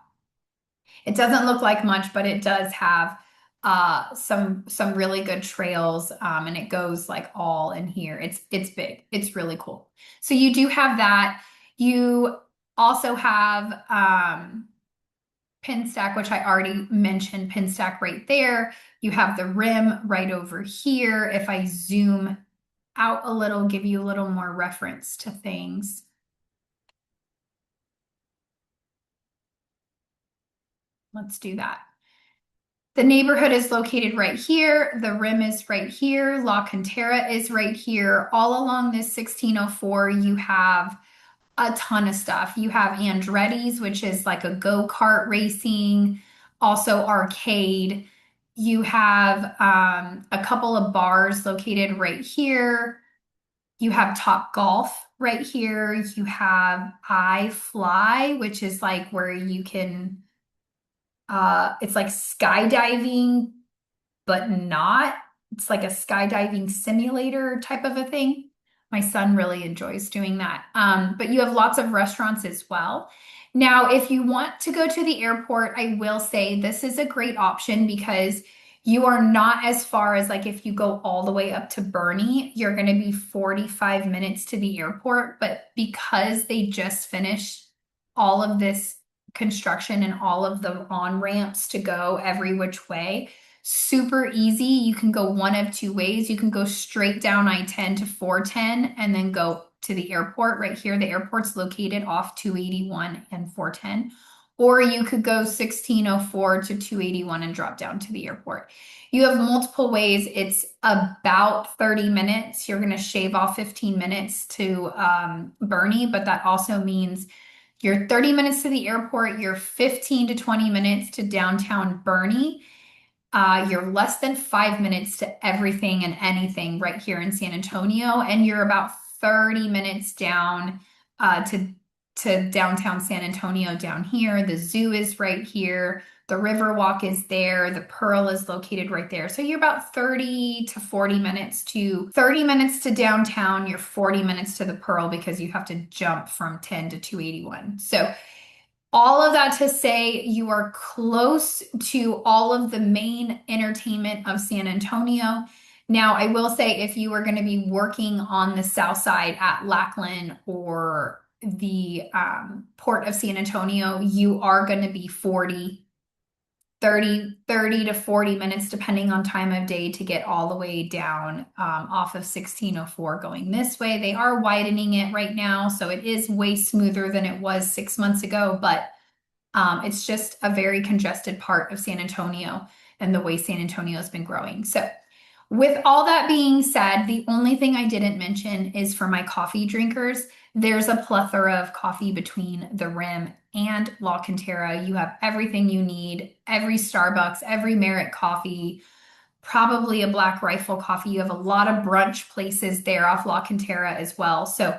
It doesn't look like much, but it does have some really good trails, and it goes like all in here. It's big. It's really cool. So you do have that. You also have Pinstack, which I already mentioned. Pinstack right there. You have the rim right over here. If I zoom out a little, give you a little more reference to things. Let's do that. The neighborhood is located right here. The rim is right here. La Cantera is right here. All along this 1604, you have a ton of stuff. You have Andretti's, which is like a go-kart racing, also arcade. You have a couple of bars located right here. You have Top Golf right here. You have iFly, which is like where you can it's like skydiving, but not. It's like a skydiving simulator type of a thing. My son really enjoys doing that. But you have lots of restaurants as well. Now, if you want to go to the airport, I will say this is a great option because you are not as far as like if you go all the way up to Bernie, you're going to be 45 minutes to the airport. But because they just finished all of this construction and all of the on-ramps to go every which way, super easy. You can go one of two ways. You can go straight down I-10 to 410 and then go to the airport right here. The airport's located off 281 and 410. Or you could go 1604 to 281 and drop down to the airport. You have multiple ways. It's about 30 minutes. You're going to shave off 15 minutes to Bernie, but that also means you're 30 minutes to the airport, you're 15 to 20 minutes to downtown Bernie. You're less than 5 minutes to everything and anything right here in San Antonio, and you're about 30 minutes down to downtown San Antonio down here. The zoo is right here. The Riverwalk is there. The Pearl is located right there. So you're about 30 to 40 minutes to 30 minutes to downtown. You're 40 minutes to the Pearl because you have to jump from 10 to 281. So all of that to say you are close to all of the main entertainment of San Antonio. Now, I will say if you are going to be working on the south side at Lackland or the Port of San Antonio, you are going to be 30 to 40 minutes, depending on time of day, to get all the way down off of 1604 going this way. They are widening it right now, so it is way smoother than it was 6 months ago, but it's just a very congested part of San Antonio and the way San Antonio has been growing. So with all that being said, the only thing I didn't mention is for my coffee drinkers, there's a plethora of coffee between the Rim and La Cantera. You have everything you need, every Starbucks, every Merit coffee, probably a Black Rifle coffee. You have a lot of brunch places there off La Cantera as well. So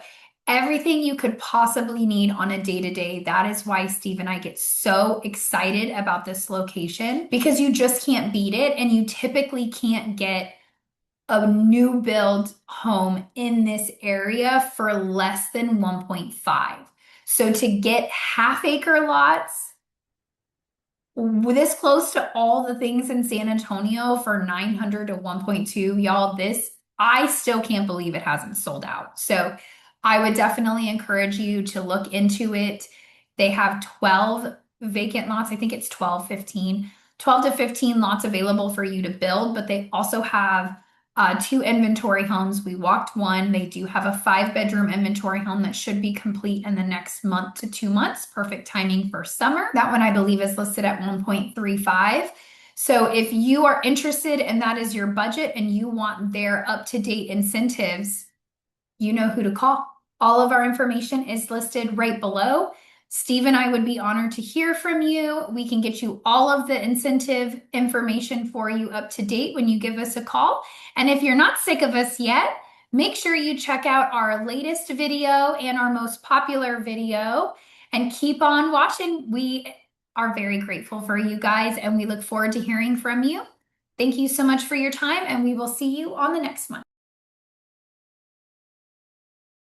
everything you could possibly need on a day-to-day. That is why Steve and I get so excited about this location, because you just can't beat it, and you typically can't get a new build home in this area for less than 1.5. So to get half-acre lots this close to all the things in San Antonio for 900 to 1.2, y'all, I still can't believe it hasn't sold out. So I would definitely encourage you to look into it. They have 12 vacant lots. I think it's 12 to 15 lots available for you to build, but they also have 2 inventory homes. We walked one. They do have a 5-bedroom inventory home that should be complete in the next month to 2 months. Perfect timing for summer. That one I believe is listed at 1.35. So if you are interested and that is your budget and you want their up-to-date incentives, you know who to call. All of our information is listed right below. Steve and I would be honored to hear from you. We can get you all of the incentive information for you up to date when you give us a call. And if you're not sick of us yet, make sure you check out our latest video and our most popular video and keep on watching. We are very grateful for you guys and we look forward to hearing from you. Thank you so much for your time and we will see you on the next one.